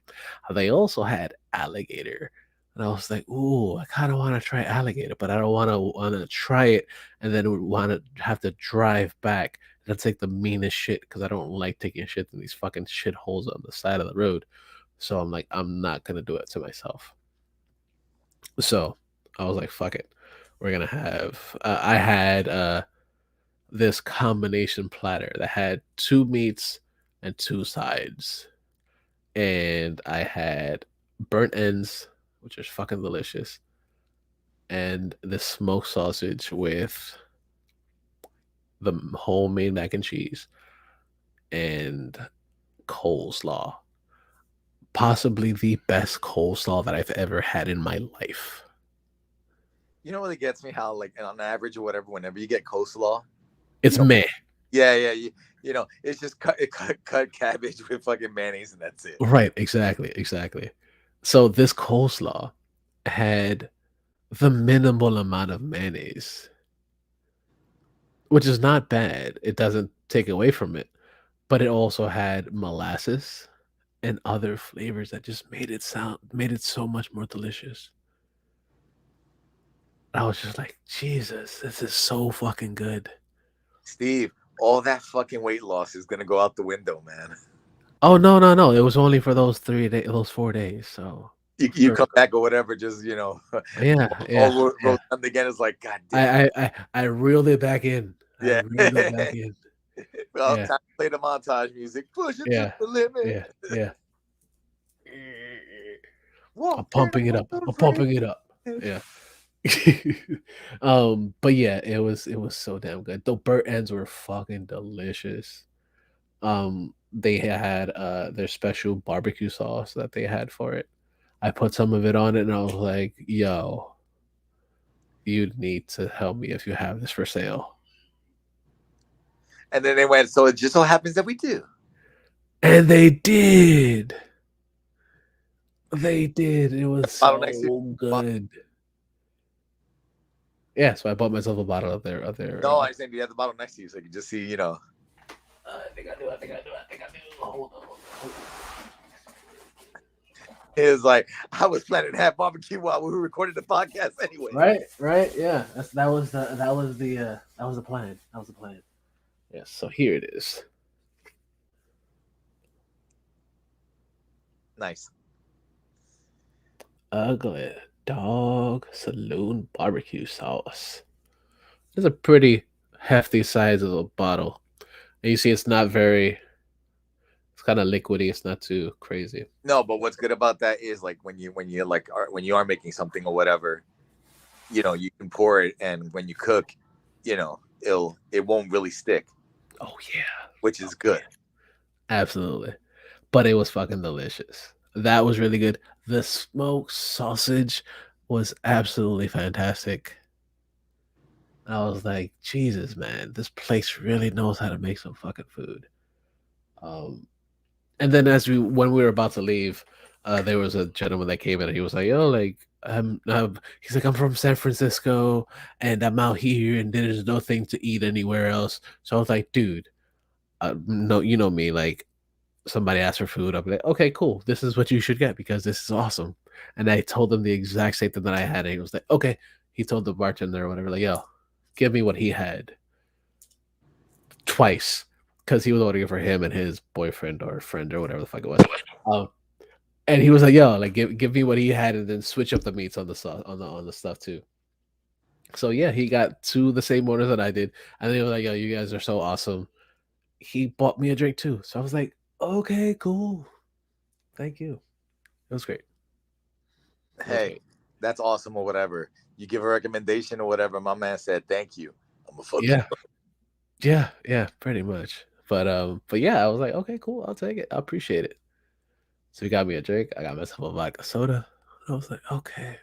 They also had alligator, and I was like, ooh, I kind of want to try alligator, but I don't want to try it and then want to have to drive back. That's like the meanest shit because I don't like taking shit in these fucking shit holes on the side of the road. So I'm like, I'm not gonna do it to myself. So I was like, fuck it. We're gonna have I had this combination platter that had 2 meats and 2 sides. And I had burnt ends, which is fucking delicious, and the smoked sausage with the homemade mac and cheese and coleslaw. Possibly the best coleslaw that I've ever had in my life. You know what it gets me? How like on average or whatever, whenever you get coleslaw, It's meh. yeah, it's just cut cabbage with fucking mayonnaise, and that's it. Right, exactly, exactly. So this coleslaw had the minimal amount of mayonnaise, which is not bad. It doesn't take away from it, but it also had molasses and other flavors that just made it so much more delicious. I was just like, Jesus, this is so fucking good. Steve, all that fucking weight loss is gonna go out the window, man. Oh no, no, no! It was only for those 3 days, those 4 days. So you come back or whatever, just Yeah, all rolled up again. It's like, God damn. I reeled it back in. Yeah. I reeled it back in. Well, time to play the montage music. Push it to the limit. Yeah. I'm pumping it up. Yeah. But yeah, it was so damn good. The burnt ends were fucking delicious. They had their special barbecue sauce that they had for it. I put some of it on it and I was like, yo, you need to help me if you have this for sale. And then they went, so it just so happens that we do. And they did. They did. It was so good. Yeah, so I bought myself a bottle of their. No, I think you have the bottle next to you, so you can just see. I think I do. Hold on. It was like I was planning to have barbecue while we were recording the podcast anyway. Right. Yeah, that was the plan. Yes. So here it is. Nice. Ugly Dog Saloon barbecue sauce. It's a pretty hefty size of a bottle, and you see it's not very. It's kind of liquidy. It's not too crazy. No, but what's good about that is like when you are making something or whatever, you can pour it, and when you cook, it won't really stick. Oh yeah, which is good. Absolutely, but it was fucking delicious. That was really good. The smoked sausage was absolutely fantastic. I was like, Jesus, man, this place really knows how to make some fucking food. And then when we were about to leave, there was a gentleman that came in and he was like, "Yo, like, he's like, I'm from San Francisco and I'm out here and there's nothing to eat anywhere else." So I was like, "Dude, no, you know me, like, somebody asked for food, I'll be like, okay, cool. This is what you should get because this is awesome." And I told him the exact same thing that I had, and he was like, okay. He told the bartender or whatever, like, yo, give me what he had twice because he was ordering for him and his boyfriend or friend or whatever the fuck it was. And he was like, yo, like, give me what he had and then switch up the meats on the sauce on the stuff too. So yeah, he got two the same orders that I did, and they were like, yo, you guys are so awesome. He bought me a drink too. So I was like, okay, cool. Thank you. It was great. Hey, that's awesome or whatever. You give a recommendation or whatever. My man said, thank you. I'm gonna fuck you. Yeah, pretty much. But yeah, I was like, okay, cool. I'll take it. I appreciate it. So he got me a drink. I got myself a vodka soda. I was like, okay.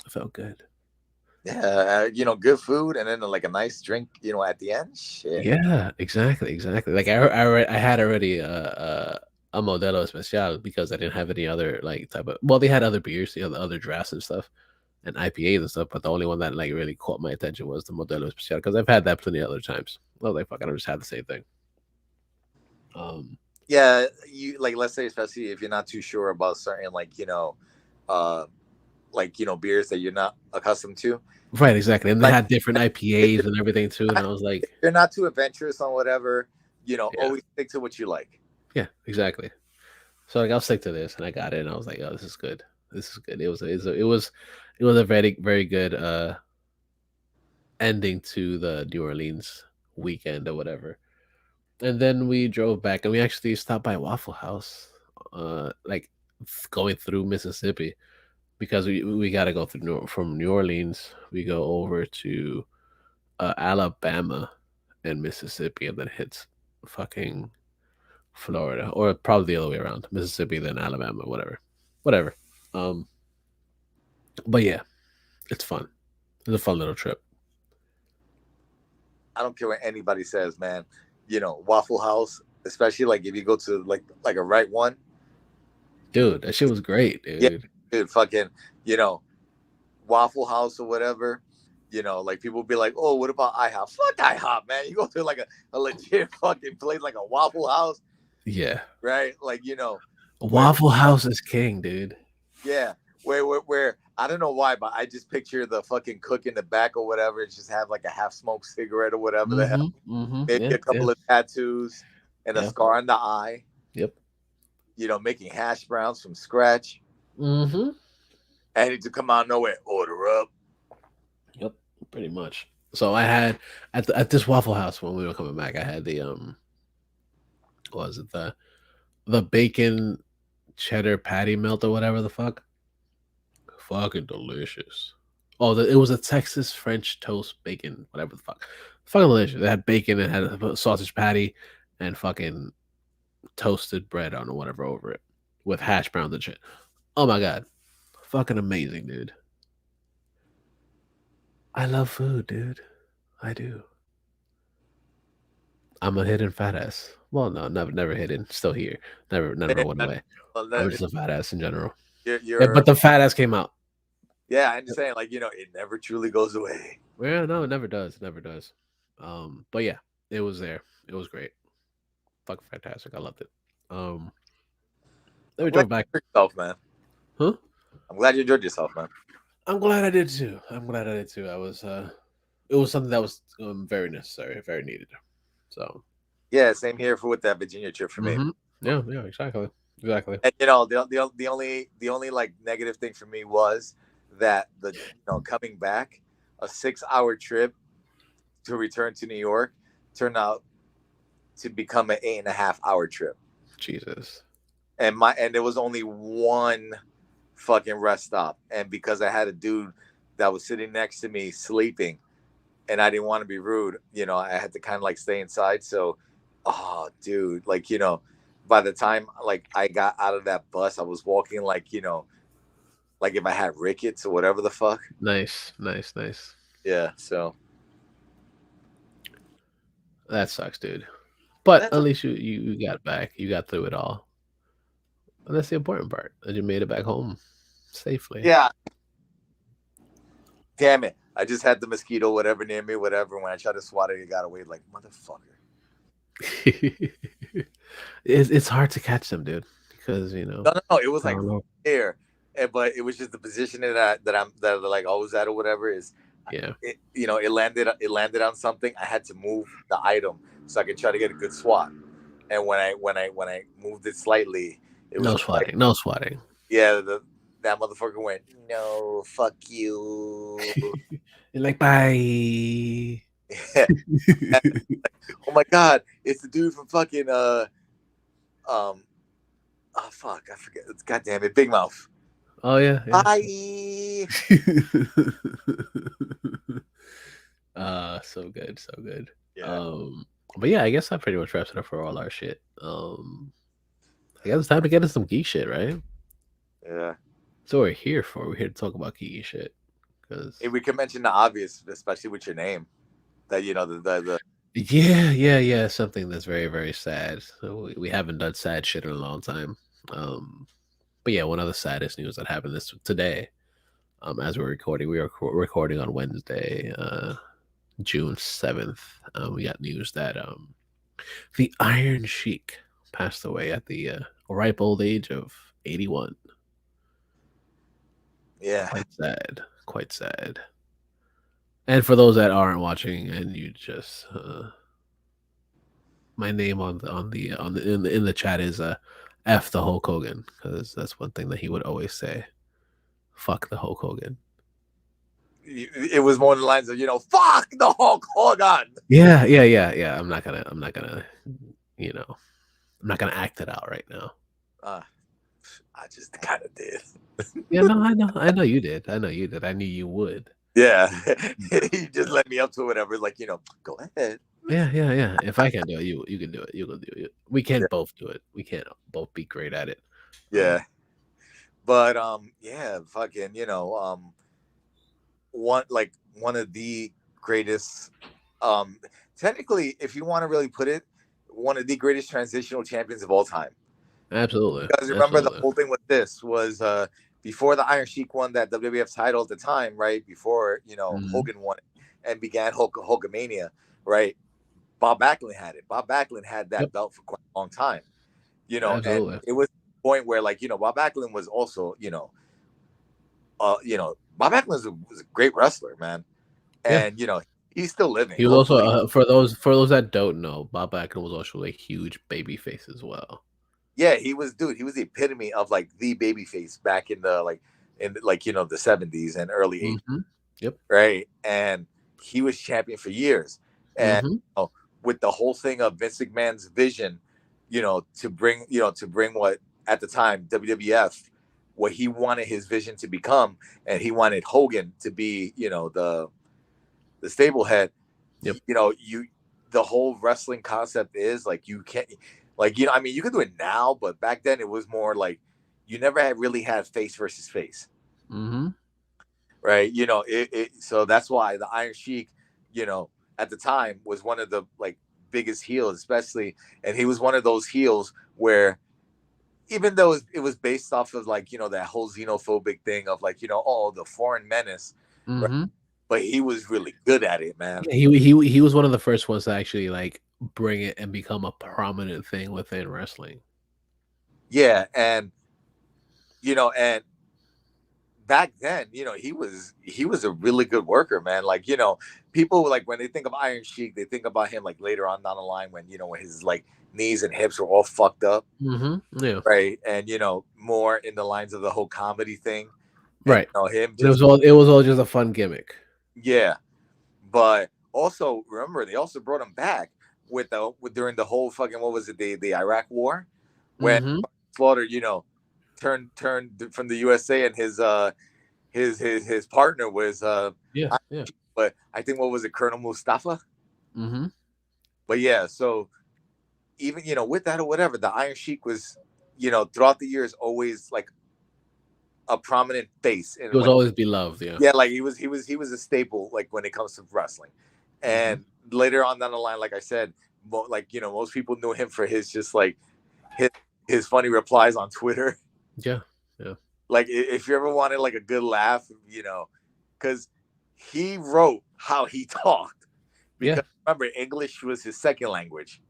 I felt good. Yeah, good food and then like a nice drink, at the end. Shit. Yeah, exactly. Like I had already a Modelo Especial because I didn't have any other like type of. Well, they had other beers, other drafts and stuff, and IPAs and stuff. But the only one that like really caught my attention was the Modelo Especial because I've had that plenty of other times. I was like, fuck, I don't just have the same thing. Yeah, you like, let's say, especially if you're not too sure about certain beers that you're not accustomed to. Right, exactly. And they had different IPAs and everything too. And I was like, you're not too adventurous on whatever, always stick to what you like. Yeah, exactly. So like, I'll stick to this, and I got it, and I was like, oh, this is good. It was a very, very good ending to the New Orleans weekend or whatever. And then we drove back, and we actually stopped by Waffle House, like going through Mississippi, because we got to go through from New Orleans. We go over to Alabama and Mississippi, and then hits fucking Florida, or probably the other way around: Mississippi, then Alabama, whatever. But yeah, it's fun. It's a fun little trip. I don't care what anybody says, man. Waffle House, especially like if you go to like a right one. Dude, that shit was great, dude. Yeah, dude, fucking, Waffle House or whatever. Like people be like, oh, what about IHOP? Fuck IHOP, man. You go to like a legit fucking place like a Waffle House. Yeah. Right? Like, Waffle House is king, dude. Yeah. Where I don't know why, but I just picture the fucking cook in the back or whatever. Just have like a half smoked cigarette or whatever the hell. Maybe a couple of tattoos and a scar on the eye. Yep. Making hash browns from scratch. And it to come out of nowhere, order up. Yep, pretty much. So I had at this Waffle House when we were coming back, I had the what was it, the bacon cheddar patty melt or whatever the fuck. Fucking delicious. Oh, it was a Texas French toast bacon, whatever the fuck. Fucking delicious. It had bacon, it had a sausage patty, and fucking toasted bread on or whatever over it with hash browns and shit. Oh my god, fucking amazing, dude. I love food, dude. I do. I'm a hidden fat ass. Well, no, never hidden. Still here. Never went away. I'm just a fat ass in general. Yeah, but the fat ass came out. Yeah, I'm saying, like, it never truly goes away. Yeah, no, it never does. It never does. But yeah, it was there. It was great. Fucking fantastic. I loved it. Then we drove back. Yourself, man. Huh? I'm glad you enjoyed yourself, man. I'm glad I did too. I was it was something that was very necessary, very needed. So yeah, same here with that Virginia trip for me. Yeah, exactly. And the only like negative thing for me was that coming back, a 6-hour trip to return to New York turned out to become an 8.5-hour trip. Jesus. And there was only one fucking rest stop, and because I had a dude that was sitting next to me sleeping, and I didn't want to be rude, I had to kind of like stay inside. So, oh, dude, like by the time like I got out of that bus, I was walking like like if I had rickets or whatever the fuck. Nice. Yeah, so that sucks, dude. But at least you got back. You got through it all. And that's the important part. That you made it back home safely. Yeah. Damn it. I just had the mosquito, whatever, near me, whatever. When I tried to swat it, it got away like, motherfucker. It's hard to catch them, dude. Because, No, it was like there. But it was just the position that like always at or whatever is. Yeah. It landed on something. I had to move the item so I could try to get a good swat. And when I moved it slightly, it was no swatting. Yeah, that motherfucker went, no, fuck you. You're like, bye. Yeah. Oh my god, it's the dude from fucking oh fuck, I forget. It's goddamn it, Big Mouth. Oh yeah. Bye. So good. Yeah. But yeah, I guess that pretty much wraps it up for all our shit. I guess it's time to get into some geek shit, right? Yeah. So we're here to talk about geeky shit. Because we can mention the obvious, especially with your name. That the Yeah, something that's very, very sad. So we haven't done sad shit in a long time. But yeah, one of the saddest news that happened today. As we're recording, we are recording on Wednesday, June 7th. We got news that the Iron Sheik passed away at the ripe old age of 81. Yeah, quite sad. And for those that aren't watching, and you just my name in the chat is F the Hulk Hogan, because that's one thing that he would always say. Fuck the Hulk Hogan. It was more than the lines of fuck the Hulk Hogan. Yeah. I'm not gonna I'm not gonna act it out right now. I just kind of did. Yeah, no, I know you did. I knew you would. Yeah, you just let me up to whatever. Like go ahead. Yeah. If I can do it, you can do it. You can do it. We can't both do it. We can't both be great at it. Yeah, but yeah, fucking one of the greatest, technically, if you want to really put it, one of the greatest transitional champions of all time. Absolutely. Because remember, the whole thing with this was before the Iron Sheik won that WWF title at the time, right? Before Hogan won it and began Hulkamania, right? Bob Backlund had it. Bob Backlund had that belt for quite a long time, Absolutely. And it was the point where Bob Backlund was also Bob Backlund was a great wrestler, man, and he's still living. He was also for those that don't know, Bob Backlund was also a huge baby face as well. Yeah, he was the epitome of the baby face back in the in like the 70s and early 80s, Yep. right? And he was champion for years, and with the whole thing of Vince McMahon's vision, to bring what at the time WWF, what he wanted his vision to become, and he wanted Hogan to be the stable head. Yep. The whole wrestling concept is like you can't, like I mean, you could do it now, but back then it was more like you never really had face versus face, right? So that's why the Iron Sheik, at the time was one of the like biggest heels, especially, and he was one of those heels where even though it was based off of like that whole xenophobic thing of like oh, the foreign menace, right? But he was really good at it, man. Yeah, he was one of the first ones to actually like bring it and become a prominent thing within wrestling. Yeah, and and back then, he was a really good worker, man. Like, people like when they think of Iron Sheik, they think about him like later on down the line when when his like knees and hips were all fucked up, yeah, right? And more in the lines of the whole comedy thing, right? Him just it was all just a fun gimmick. Yeah, but also remember they also brought him back with during the whole fucking what was it the Iraq War when Slaughter turned from the USA and his partner was yeah. But I think what was it, Colonel Mustafa? But yeah, so even with that or whatever, the Iron Sheik was throughout the years always like a prominent face, and he was always beloved. Yeah, like he was a staple like when it comes to wrestling. And later on down the line, like I said, like most people knew him for his just like his funny replies on Twitter. Yeah. Like if you ever wanted like a good laugh, because he wrote how he talked. Because remember, English was his second language.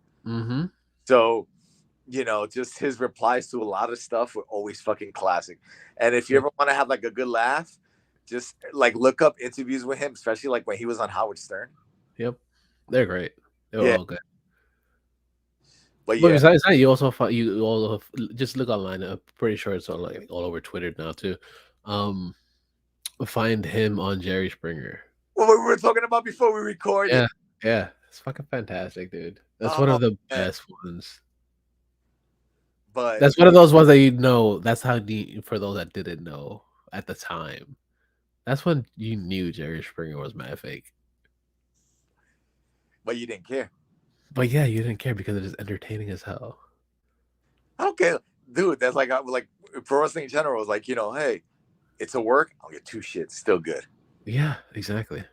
So, just his replies to a lot of stuff were always fucking classic. And if you ever want to have like a good laugh, just like look up interviews with him, especially like when he was on Howard Stern. Yep, they're great. They're all good. But besides that, you also just look online. I'm pretty sure it's all over Twitter now too. Find him on Jerry Springer. What we were talking about before we recorded. Yeah, it's fucking fantastic, dude. That's one of the best ones. But that's one of those ones that that's how for those that didn't know at the time. That's when you knew Jerry Springer was mad fake. But you didn't care. But yeah, you didn't care because it is entertaining as hell. I don't care, dude. That's like pro wrestling in general is like hey, it's a work. I'll get two shits, still good. Yeah, exactly.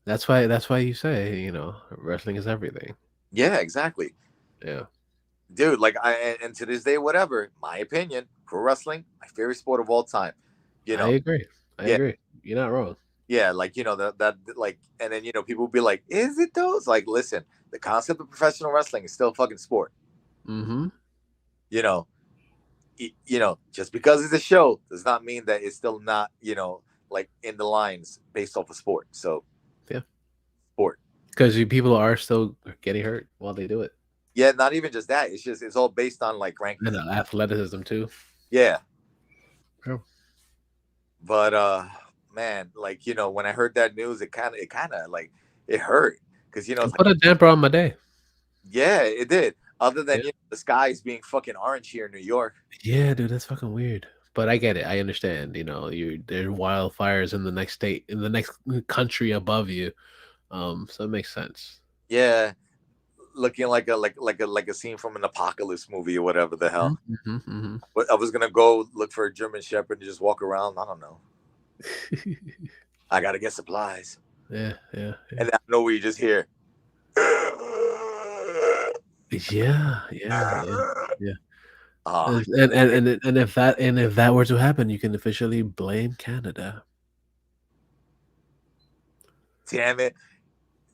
That's why you say wrestling is everything. Yeah, exactly. Yeah, dude. Like and to this day, whatever. My opinion, pro wrestling, my favorite sport of all time. I agree. You're not wrong. Yeah, like that like, and then people be like, "Is it though?" It's like, listen, the concept of professional wrestling is still a fucking sport. Just because it's a show does not mean that it's still not like in the lines based off of sport. So yeah, sport, because people are still getting hurt while they do it. Yeah, not even just that. It's all based on like ranking and athleticism too. Yeah. Oh. But man, like when I heard that news, it kind of like it hurt because it put a damper on my day. Yeah, it did. Other than the skies being fucking orange here in New York. Yeah, dude, that's fucking weird. But I get it. I understand. There are wildfires in the next state, in the next country above you. So it makes sense. Yeah, looking like a scene from an apocalypse movie or whatever the hell. But I was gonna go look for a German Shepherd and just walk around. I don't know. I gotta get supplies. Yeah. And I know where you just hear. Yeah. And if that were to happen, you can officially blame Canada. Damn it!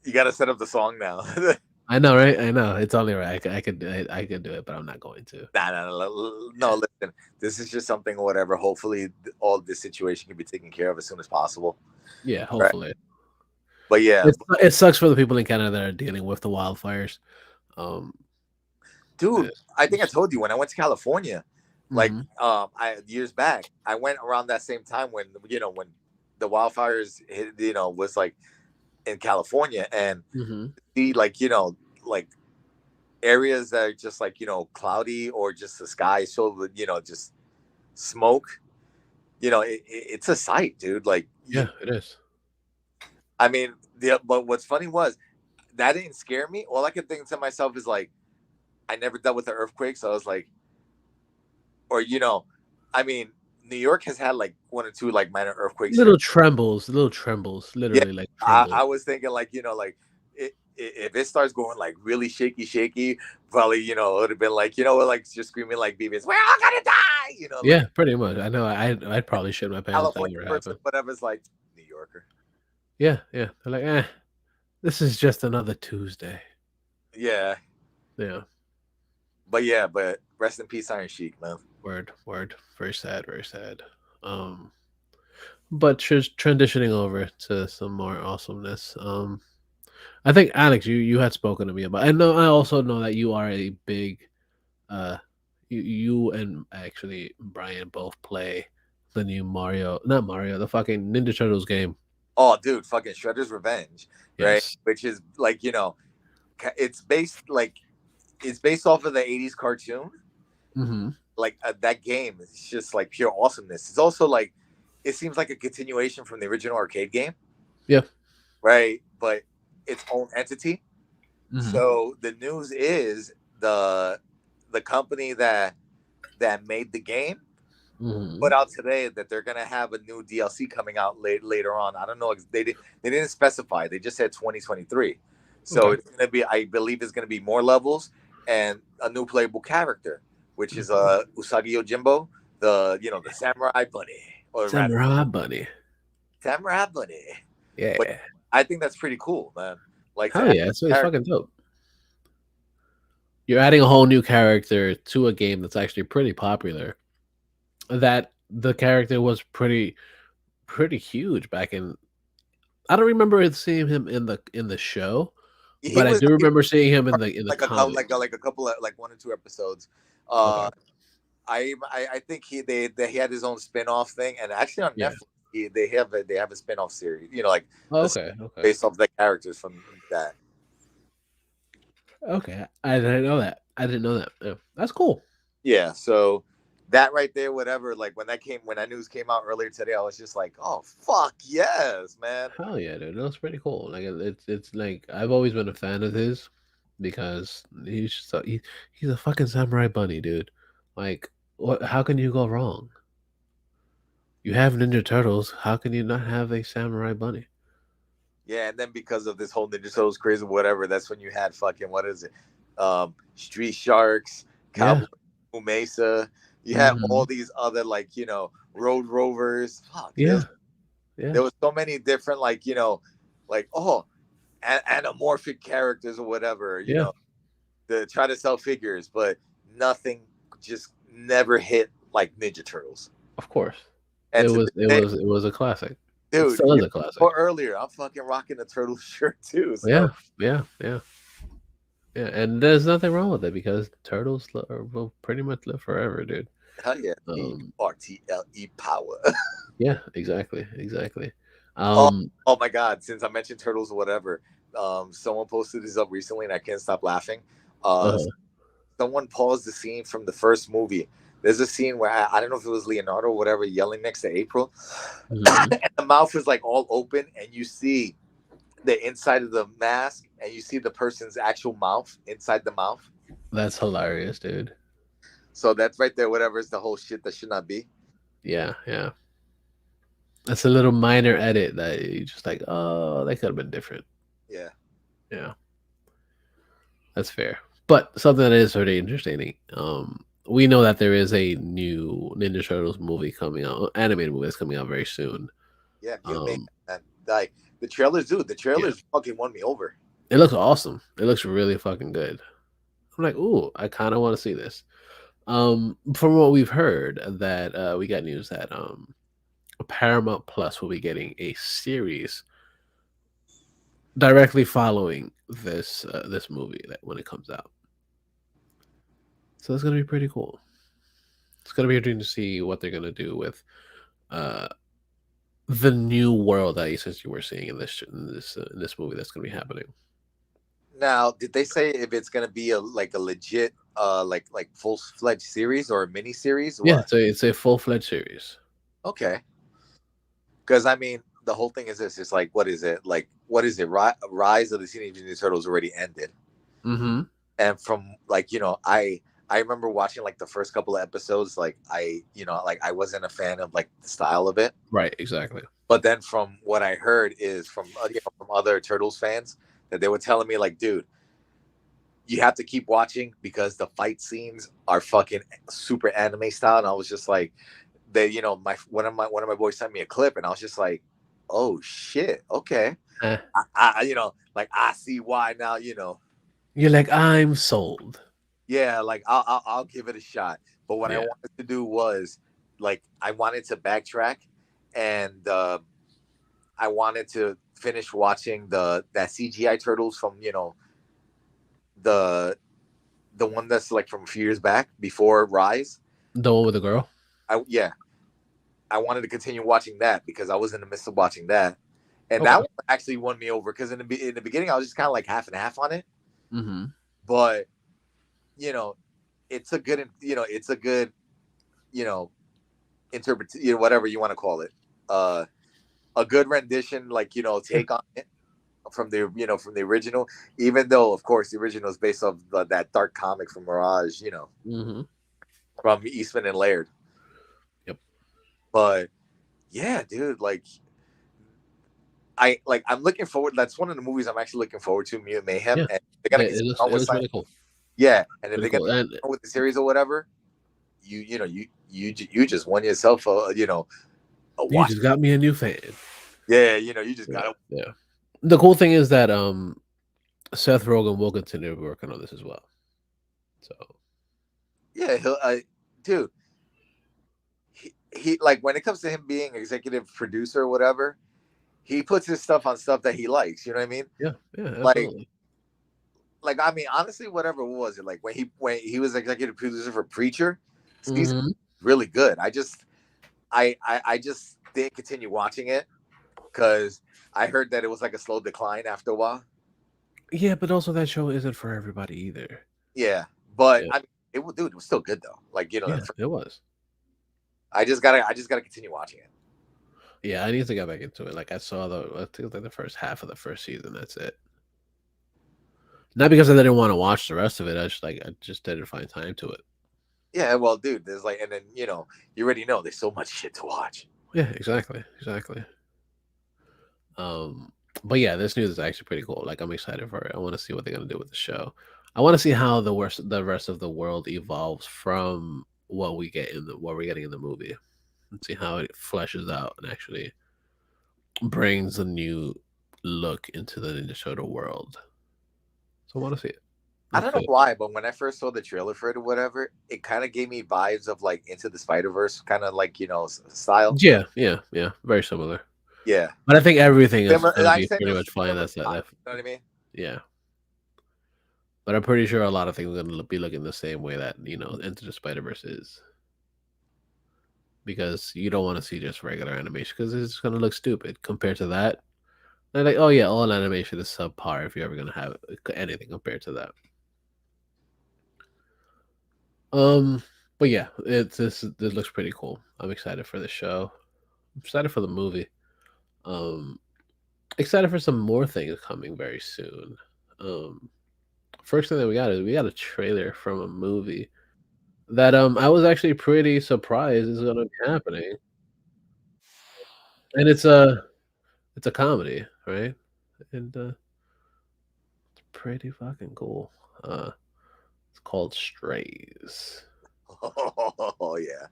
You got to set up the song now. I know, right? I know. It's only right. I could do it, but I'm not going to. No. Listen, this is just something or whatever. Hopefully, all this situation can be taken care of as soon as possible. Yeah, hopefully. Right? But yeah, it sucks for the people in Canada that are dealing with the wildfires. Dude, I think I told you when I went to California, Like, Mm-hmm. I years back, I went around that same time when when the wildfires hit, was like in California, and Mm-hmm. see like like areas that are just like cloudy or just the sky is filled with just smoke. It's a sight, dude. Like, Yeah, it is. I mean, but what's funny was that didn't scare me. All I could think to myself is like, I never dealt with the earthquake, so I was like, or I mean, New York has had like one or two like minor earthquakes here. Little trembles, Yeah, literally like I trembles. was thinking like like if it starts going like really shaky, probably it would have been like like just screaming like BBs, we're all gonna die, like Yeah, pretty much. I know. I'd probably shit my pants if that California ever person, happened. whatever's like New Yorker. Yeah, yeah. They're like, this is just another Tuesday. Yeah, Yeah. but yeah, but rest in peace, Iron Sheik, man. Word, word. Very sad, very sad. Um, but transitioning over to some more awesomeness. I think Alex, you had spoken to me about. I know. I also know that you are a big. Uh, you and actually Brian both play the new Mario, not Mario, the fucking Ninja Turtles game. Oh, dude, fucking Shredder's Revenge, right? Yes. Which is like it's based off of the '80s cartoon. Mm-hmm. Like that game is just like pure awesomeness. It's also like it seems like a continuation from the original arcade game, Yeah. right? But its own entity. Mm-hmm. So the news is the company that made the game Mm-hmm. put out today that they're gonna have a new DLC coming out later on. I don't know. They didn't specify. They just said 2023. So Okay. it's gonna be. I believe it's gonna be more levels and a new playable character, which is Usagi Yojimbo, the samurai bunny, or rather Samurai Bunny. samurai bunny. But Yeah. I think that's pretty cool, man. Like to Hell add yeah, it's character. fucking dope. You're adding a whole new character to a game that's actually pretty popular. That the character was pretty huge back in. I don't remember seeing him in the show, He but I was do he remember seeing him in the like a couple comics. like a couple of like one or two episodes. Okay. I think he had his own spin-off thing, and actually on Yeah. Netflix they have a spin-off series, Oh, a okay. Okay. based off the characters from that. Okay. I didn't know that. I didn't know that. Yeah. That's cool. Yeah, so that right there, whatever. Like when that news came out earlier today, I was just like, oh fuck yes, man. Hell yeah, dude. That was pretty cool. Like it's like I've always been a fan of his because he's a fucking samurai bunny, dude. Like what? How can you go wrong? You have Ninja Turtles. How can you not have a samurai bunny? Yeah, and then because of this whole Ninja Turtles craze or whatever, that's when you had fucking what is it? Street Sharks, Yeah. Cowboy Mesa. You had all Hmm. these other like Road Rovers. Fuck, Yeah. Yeah. there was so many different like like anamorphic characters or whatever. Yeah. To try to sell figures, but nothing just never hit like Ninja Turtles. Of course. And to this day, It was a classic. It dude, still is a classic. or earlier, I'm fucking rocking the turtle shirt too. So Yeah. Yeah. Yeah. Yeah. And there's nothing wrong with it because turtles will pretty much live forever, dude. hell yeah, Um, RTLE power. yeah, exactly. Exactly. oh, Um, oh my god! Since I mentioned turtles or whatever, someone posted this up recently, and I can't stop laughing. Uh, uh someone paused the scene from the first movie. There's a scene where I don't know if it was Leonardo or whatever yelling next to April, mhm. and the mouth is like all open, and you see the inside of the mask, and you see the person's actual mouth inside the mouth. That's hilarious, dude. So that's right there. Whatever is the whole shit that should not be. Yeah, yeah. That's a little minor edit that you just like, oh, that could have been different. Yeah. Yeah, that's fair. But something that is pretty interesting. We know that there is a new Ninja Turtles movie coming out, animated movie that's coming out very soon. Yeah, pure mayhem, man. Like the trailers, dude. The Yeah, trailers fucking won me over. it looks awesome. It looks really fucking good. I'm like, ooh, I kind of want to see this. From what we've heard, that we got news that Paramount Plus will be getting a series directly following this movie that when it comes out. So it's gonna be pretty cool. It's gonna be interesting to see what they're gonna do with uh the new world that essentially we're seeing in this movie that's gonna be happening. Now, did they say if it's gonna be a legit like full-fledged series or a mini series? Yeah, What? it's a full-fledged series. Okay. Because I mean, the whole thing is this: it's like, what is it? Like, what is it? Rise of the Teenage Mutant Ninja Turtles already ended, Mm-hmm. and from like I remember watching like the first couple of episodes. Like I wasn't a fan of like the style of it. Right, exactly. But then from what I heard is from from other Turtles fans that they were telling me like, dude, you have to keep watching because the fight scenes are fucking super anime style. And I was just like, one of my boys sent me a clip, and I was just like, oh shit, okay. I I see why now. You're like, I'm sold. Yeah, like I'll give it a shot. But what I Yeah. wanted to do was like I wanted to backtrack, and I wanted to finish watching that CGI Turtles from the one that's like from a few years back before Rise. The one with the girl? I wanted to continue watching that because I was in the midst of watching that, and Okay. that one actually won me over because in the beginning I was just kind of like half and half on it. Mm-hmm. But it's a good interpret, whatever you want to call it, a good rendition, like take on it from the original, even though of course the original is based off that dark comic from Mirage, Mm-hmm. from Eastman and Laird. Yep. But yeah, dude, like I'm looking forward. That's one of the movies I'm actually looking forward to. Mutant Mayhem, Yeah. and they're gonna It looks really cool. Yeah, and if Really they're cool. gonna go with the series or whatever, you just won yourself a You watch. just got me a new fan. Yeah, you just got it. Yeah. The cool thing is that Seth Rogen will continue working on this as well. So Yeah, he'll dude. He like when it comes to him being executive producer or whatever, he puts his stuff on stuff that he likes. You know what I mean? yeah, absolutely. Like I mean, honestly, whatever was it like when he was executive producer for Preacher, season really good. I just didn't continue watching it because I heard that it was like a slow decline after a while. Yeah, but also that show isn't for everybody either. Yeah, but I mean, it was still good though. Like it was. I just gotta continue watching it. Yeah, I need to get back into it. Like I think like the first half of the first season. That's it. Not because I didn't want to watch the rest of it. I just didn't find time to it. Yeah, well, dude, there's like, and then you already know there's so much shit to watch. Yeah, exactly. But yeah, this news is actually pretty cool. Like I'm excited for it. I want to see what they're gonna do with the show. I want to see how the rest of the world evolves from what we're getting in the movie, and see how it fleshes out and actually brings a new look into the Ninja Turtle world. So I want to see it. I don't know why, but when I first saw the trailer for it or whatever, it kind of gave me vibes of like Into the Spider-Verse, kind of like style. Yeah, very similar. Yeah, but I think everything is going to be pretty much fine. That's that. You know what I mean? Yeah, but I'm pretty sure a lot of things are going to be looking the same way that Into the Spider-Verse is, because you don't want to see just regular animation because it's going to look stupid compared to that. They're like, oh yeah, all animation is subpar if you're ever going to have anything compared to that. But yeah, this looks pretty cool. I'm excited for the show. I'm excited for the movie. Excited for some more things coming very soon. First thing that we got a trailer from a movie that I was actually pretty surprised is going to be happening, and it's a comedy, right? And it's pretty fucking cool. It's called Strays. Oh yeah.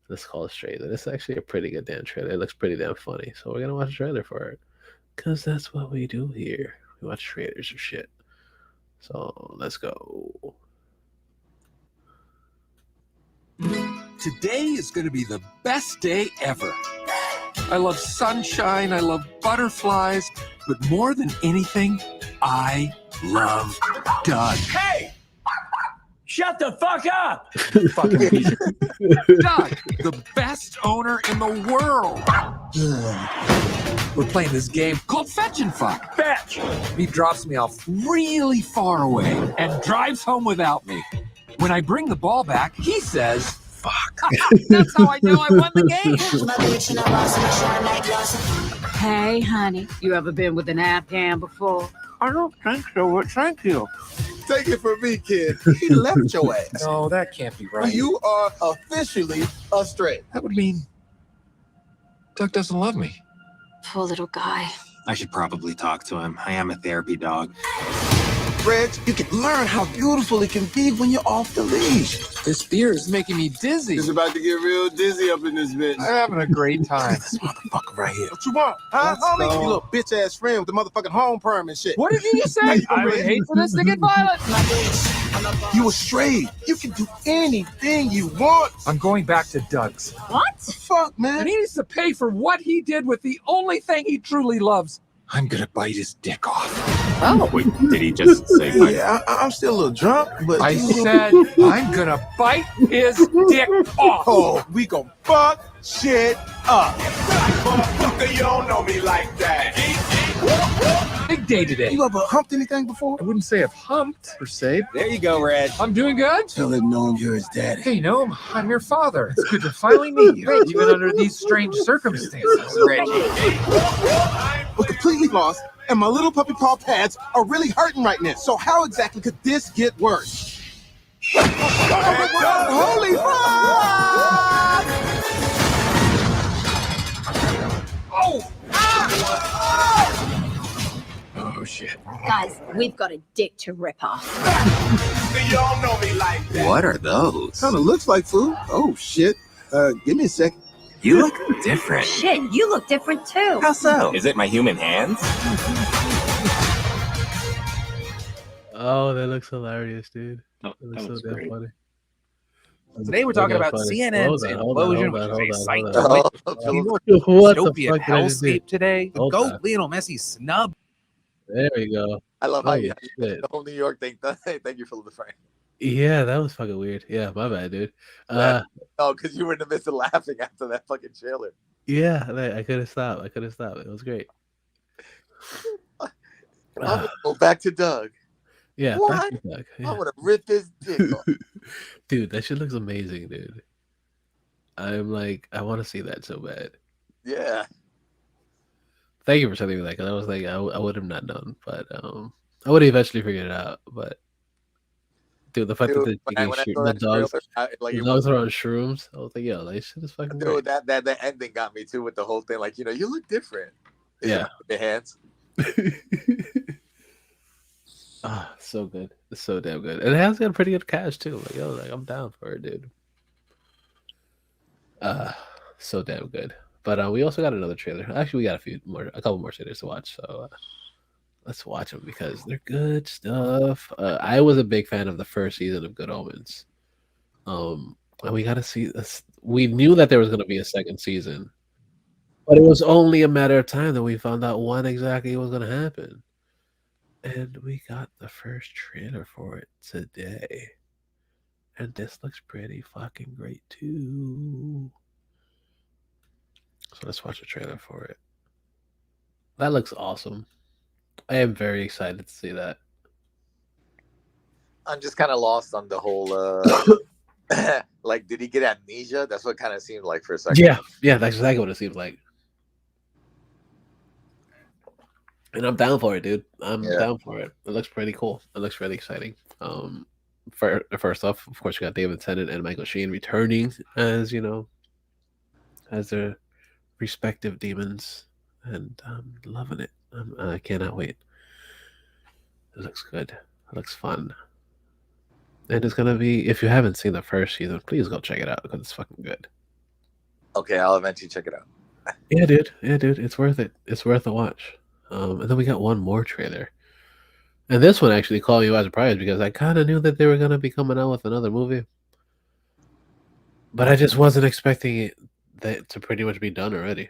It's called Strays, and it's actually a pretty good damn trailer. It looks pretty damn funny, so we're gonna watch a trailer for it, because that's what we do here. We watch trailers or shit. So let's go. Today is going to be the best day ever. I love sunshine, I love butterflies, but more than anything, I love Doug. Hey! Shut the fuck up! Fucking Doug, the best owner in the world. We're playing this game called Fetch and Fuck. Fetch! He drops me off really far away and drives home without me. When I bring the ball back, he says, fuck. That's how I know I won the game. Hey, honey, you ever been with an Afghan before? I don't think so, but thank you. Take it from me, kid. He left your ass. No, that can't be right. You are officially astray. That would mean Doug doesn't love me. Poor little guy. I should probably talk to him. I am a therapy dog. Reg, you can learn how beautiful it can be when you're off the leash. This beer is making me dizzy. It's about to get real dizzy up in this bitch. I'm having a great time. This motherfucker right here. What you want? Huh, Let's homie? go. You little bitch-ass friend with the motherfucking home perm and shit. What did you just say? I would hate for this to get violent. You astray. You can do anything you want. I'm going back to Doug's. What? The fuck, man? And he needs to pay for what he did with the only thing he truly loves. I'm gonna bite his dick off. Oh. Wait, did he just say my... Yeah, I'm still a little drunk, but I said I'm gonna bite his dick off. oh, we gon' fuck shit up. Motherfucker, you don't know me like that. Big day today. You ever humped anything before? I wouldn't say I've humped, per se. There you go, Reg. I'm doing good. Tell him Gnome you're his daddy. Hey, Gnome, I'm your father. It's good to finally meet you, even under these strange circumstances, Reggie. We're completely lost, and my little puppy paw pads are really hurting right now. So how exactly could this get worse? Holy fuck! Oh! Oh, shit. Guys, we've got a dick to rip off. Y'all know me like that. What are those? Kinda looks like food. Oh shit. Give me a second. You look different. Shit, you look different too. How so? Is it my human hands? Oh, that looks hilarious, dude. Oh, That looks that was so damn great. funny. Today we're talking about CNN's implosion, which is a site to Oh, witness. Philip, What the Dystopian fuck did I just do? hellscape today. Hold Go on. Lionel Messi snub. There we go. I love how Holy you shit. the whole New York thing. Thank you, Philip the Frank. Yeah, that was fucking weird. Yeah, my bad, dude. No, because you were in the midst of laughing after that fucking trailer. Yeah, I couldn't stop. I couldn't stop. It was great. I'm gonna go back to Doug. Yeah, What? back to Doug. I Yeah. want to rip his dick off. Dude, that shit looks amazing, dude. I'm like, I want to see that so bad. Yeah. Thank you for telling me that, because I was like, I would have not known, but I would eventually figure it out. But dude, the fact Dude, that when I the saw that dogs, trailer, like the it dogs are on shrooms, I was like, yo, that shit is fucking dude, great. that ending got me too with the whole thing. Like, you look different. Is Yeah. it the hands. Ah, so good. It's so damn good. And it has got a pretty good cast too. Like, yo, like I'm down for it, dude. So damn good. But we also got another trailer. Actually, we got a couple more trailers to watch. So let's watch them because they're good stuff. I was a big fan of the first season of Good Omens. And we got to see this. We knew that there was going to be a second season, but it was only a matter of time that we found out when exactly it was going to happen. And we got the first trailer for it today. And this looks pretty fucking great too. So let's watch the trailer for it. That looks awesome. I am very excited to see that. I'm just kind of lost on the whole. Like, did he get amnesia? That's what it kind of seemed like for a second. Yeah, that's exactly what it seems like. And I'm down for it, dude. I'm down for it. It looks pretty cool. It looks really exciting. First off, of course, you got David Tennant and Michael Sheen returning as as their respective demons, and I'm loving it. I cannot wait. It looks good. It looks fun. And it's gonna be, if you haven't seen the first season, please go check it out because it's fucking good. Okay, I'll eventually check it out. Yeah, dude. It's worth it. It's worth a watch. And then we got one more trailer. And this one actually caught me by surprise because I kind of knew that they were going to be coming out with another movie. But I just wasn't expecting that to pretty much be done already.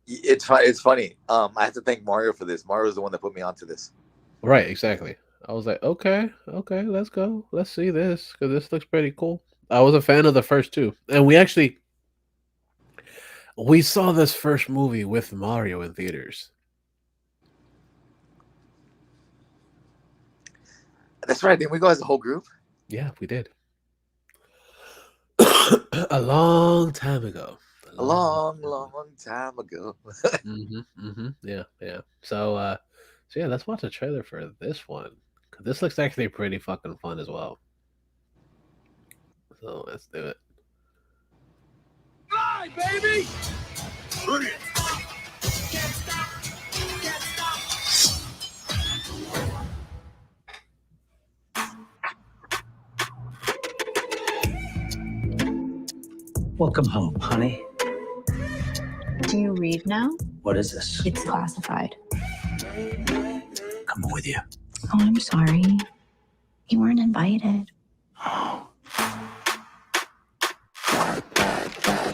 It's funny. I have to thank Mario for this. Mario is the one that put me onto this. Right, exactly. I was like, okay, let's go. Let's see this because this looks pretty cool. I was a fan of the first two, and we saw this first movie with Mario in theaters. That's right. Didn't we go as a whole group? Yeah, we did. A long time ago. A long time ago. Yeah. So yeah, let's watch a trailer for this one. 'Cause this looks actually pretty fucking fun as well. So let's do it. Fly, baby! Brilliant. Welcome home, honey. Do you read now? What is this? It's classified. Coming with you. Oh, I'm sorry. You weren't invited.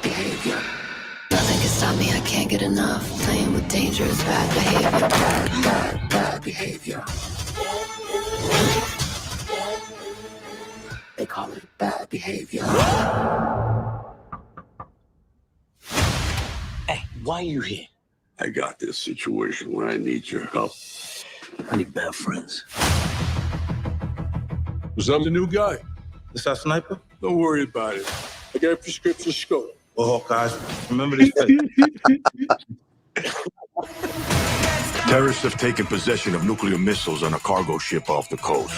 Behavior. Nothing can stop me, I can't get enough. Playing with dangerous bad behavior. Bad behavior. They call it bad behavior. Hey, why are you here? I got this situation where I need your help. I need bad friends. Was I'm the new guy? Is that sniper? Don't worry about it. I got a prescription scope. Well, guys, remember this. Terrorists have taken possession of nuclear missiles on a cargo ship off the coast.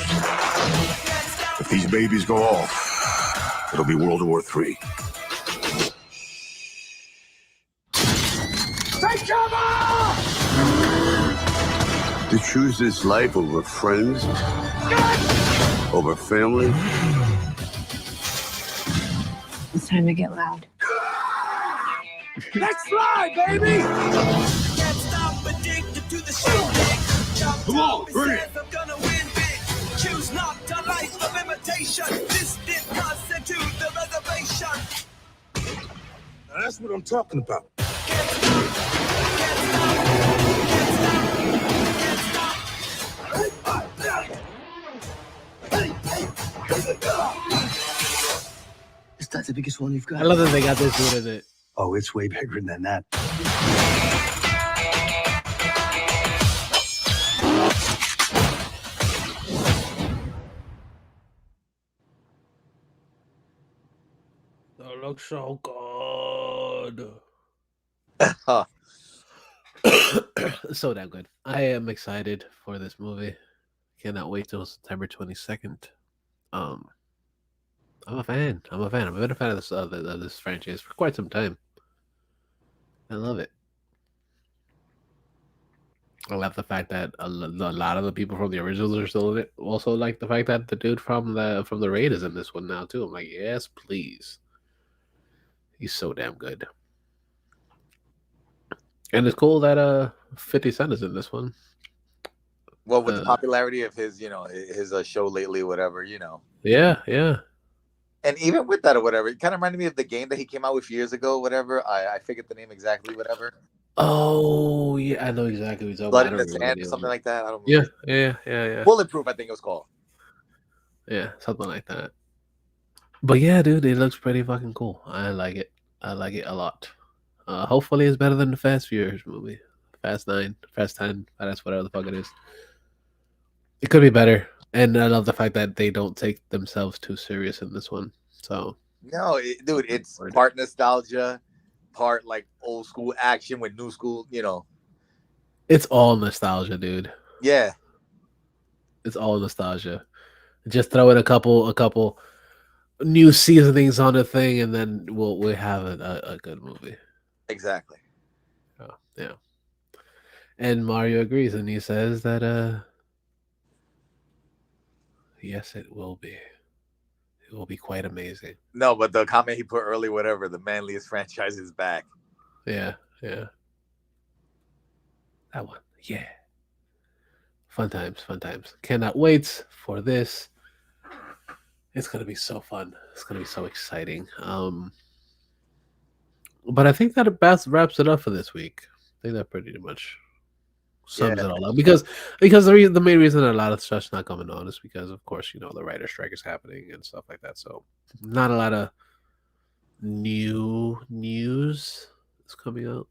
If these babies go off, it'll be World War III. Take cover! To choose this life over friends, over family. It's time to get loud. Let's fly, baby! Come on, bring it! Choose not a life of imitation. This did constitute the reservation. Now that's what I'm talking about. Is that the biggest one you've got? I love that they got this dude in it. Oh, it's way bigger than that. That looks so good. So damn good. I am excited for this movie. Cannot wait till September 22nd. I'm a fan. I've been a fan of this franchise for quite some time. I love it. I love the fact that a lot of the people from the originals are still in it. Also, like the fact that the dude from the Raid is in this one now too. I'm like, yes, please. He's so damn good. And it's cool that 50 Cent is in this one. Well, with the popularity of his, his show lately, whatever, Yeah. And even with that or whatever, it kind of reminded me of the game that he came out with years ago, whatever. I forget the name exactly, whatever. Oh, yeah, I know exactly what you're Blood talking in about. the Sand or something like that. I don't know. Yeah. Bulletproof, I think it was called. Yeah, something like that. But yeah, dude, it looks pretty fucking cool. I like it. I like it a lot. Hopefully it's better than the Fast Furious movie. Fast 9, Fast 10, that's whatever the fuck it is. It could be better. And I love the fact that they don't take themselves too serious in this one. So no, dude, it's part nostalgia, part like old school action with new school, It's all nostalgia, dude. Yeah. It's all nostalgia. Just throw in a couple new seasonings on the thing, and then we'll have a good movie. Exactly. Oh, yeah. And Mario agrees, and he says that yes, it will be. It will be quite amazing. No, but the comment he put early, whatever, the manliest franchise is back. Yeah. That one. Yeah. Fun times. Cannot wait for this. It's gonna be so fun. It's gonna be so exciting. But I think that wraps it up for this week. I think that pretty much sums it all up. Because the main reason that a lot of stuff's not coming on is because, of course, the writer strike is happening and stuff like that. So not a lot of new news is coming out.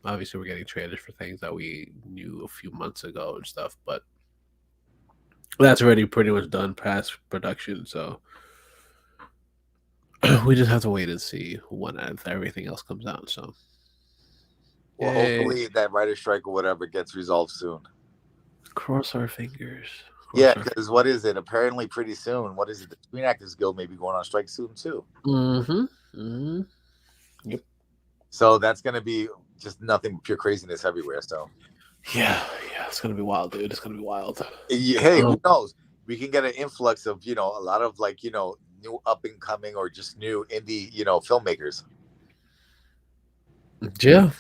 Obviously, we're getting trailers for things that we knew a few months ago and stuff, but that's already pretty much done past production. So we just have to wait and see when everything else comes out. So, well, hopefully that writer strike or whatever gets resolved soon. Cross our fingers. Yeah, because what is it? Apparently, pretty soon. What is it? The Screen Actors Guild may be going on strike soon too. Yep. So that's gonna be just nothing but pure craziness everywhere. So. Yeah, it's gonna be wild, dude. It's gonna be wild. Hey, who knows? We can get an influx of a lot of new up and coming or just new indie filmmakers. Yeah,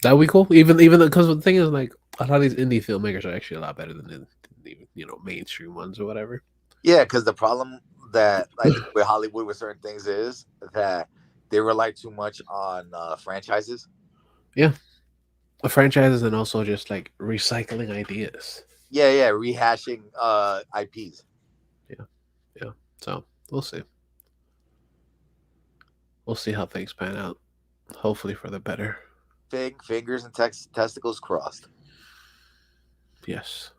that'd be cool. Even because the thing is, like, a lot of these indie filmmakers are actually a lot better than the mainstream ones or whatever. Yeah, because the problem that I think with Hollywood with certain things is that they rely too much on franchises. Yeah. Franchises and also just like recycling ideas. Yeah, rehashing IPs. Yeah. So we'll see. We'll see how things pan out. Hopefully for the better. Fingers and testicles crossed. Yes.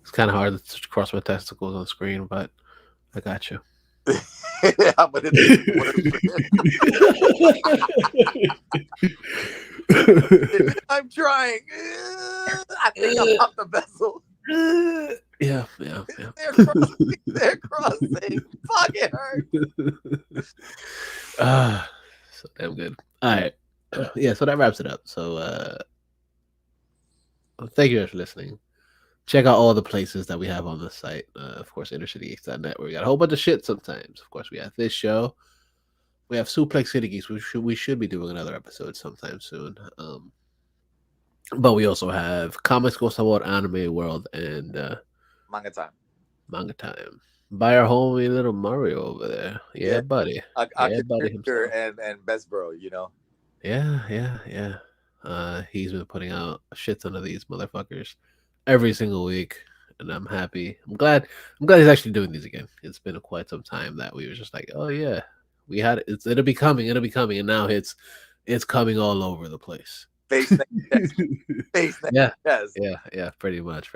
It's kind of hard to cross my testicles on screen, but I got you. I'm trying. I think I popped the vessel. Yeah. They're crossing. Fuck, it hurts. So damn good. All right. Yeah, so that wraps it up. So thank you guys for listening. Check out all the places that we have on the site. Of course, InnerCityGeeks.net, where we got a whole bunch of shit sometimes. Of course, we have this show. We have Suplex City Geeks. We should be doing another episode sometime soon. But we also have Comics Go Sabor, Anime World, and Manga Time. By our homie little Mario over there. Yeah, buddy. Yeah, buddy himself. And best bro, Yeah. He's been putting out a shit ton of these motherfuckers every single week, and I'm happy. I'm glad he's actually doing these again. It's been quite some time that we were just like, oh yeah, we had it. It'll be coming, and now it's coming all over the place. Face Yeah, pretty much.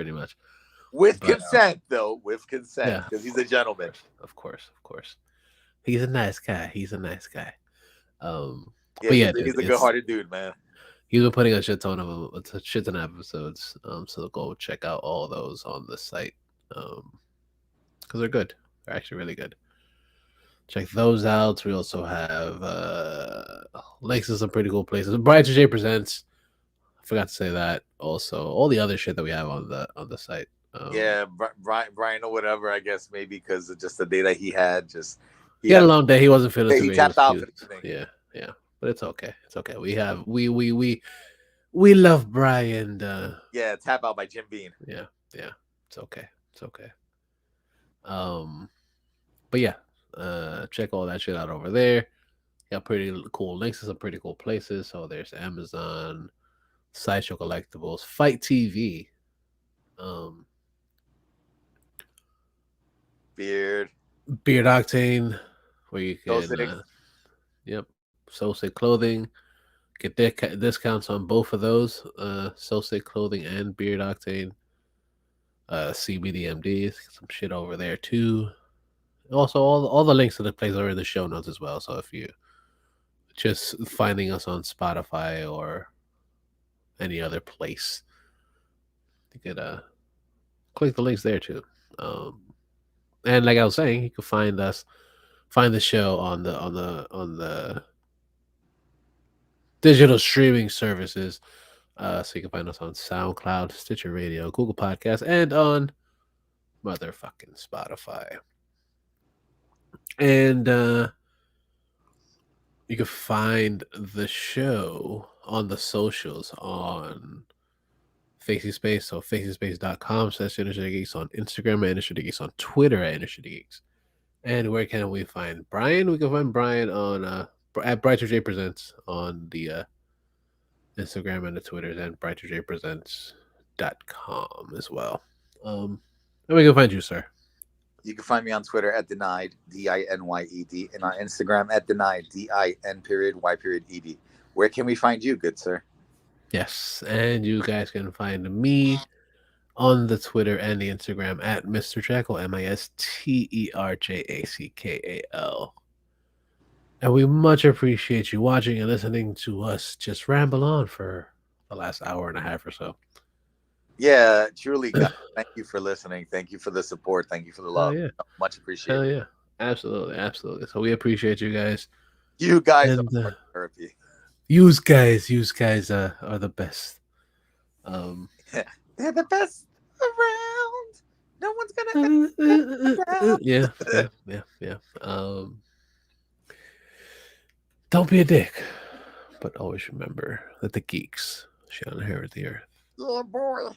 With consent, because he's a gentleman. Of course. He's a nice guy. He's a good-hearted dude, man. He's been putting a shit ton of episodes. So go check out all those on the site. Because they're good. They're actually really good. Check those out. We also have links to some pretty cool places. Brian J Presents. I forgot to say that. Also, all the other shit that we have on the site. Brian or whatever. I guess maybe because of just the day that he had. He had a long day. He wasn't feeling too. He tapped out. Yeah. But it's okay. We love Brian. Tap out by Jim Beam. Yeah. It's okay. But yeah, check all that shit out over there. Got pretty cool links to some pretty cool places. So there's Amazon, Sideshow Collectibles, Fight TV, Beard Octane, where you can Sosei Clothing. Get discounts on both of those, Sosei Clothing and Beard Octane. CBDMD, some shit over there too. Also, all the links to the place are in the show notes as well. So if you just finding us on Spotify or any other place, you could click the links there too. And like I was saying, you can find the show on the digital streaming services. So you can find us on SoundCloud, Stitcher Radio, Google Podcasts, and on motherfucking Spotify. And you can find the show on the socials on Facey Space, so faceyspace.com/InnerCityGeeks on Instagram, and InnerCityGeeks on Twitter at InnerCityGeeks. And where can we find Brian? We can find Brian on at Brighter J Presents on the Instagram and the Twitters, and brighterjpresents.com as well. And we can find you, sir. You can find me on Twitter at denied, DINYED, and on Instagram at denied, DIN_Y_ED. Where can we find you, good sir? Yes, and you guys can find me on the Twitter and the Instagram at Mr. Jackal, MISTERJACKAL. And we much appreciate you watching and listening to us just ramble on for the last hour and a half or so. Yeah, truly, guys. Thank you for listening. Thank you for the support. Thank you for the love. Yeah. Much appreciated. Hell yeah. Absolutely. Absolutely. So we appreciate you guys. You guys are therapy. You guys are the best. They're the best around. No one's gonna yeah. Don't be a dick, but always remember that the geeks shall inherit the earth. Oh boy.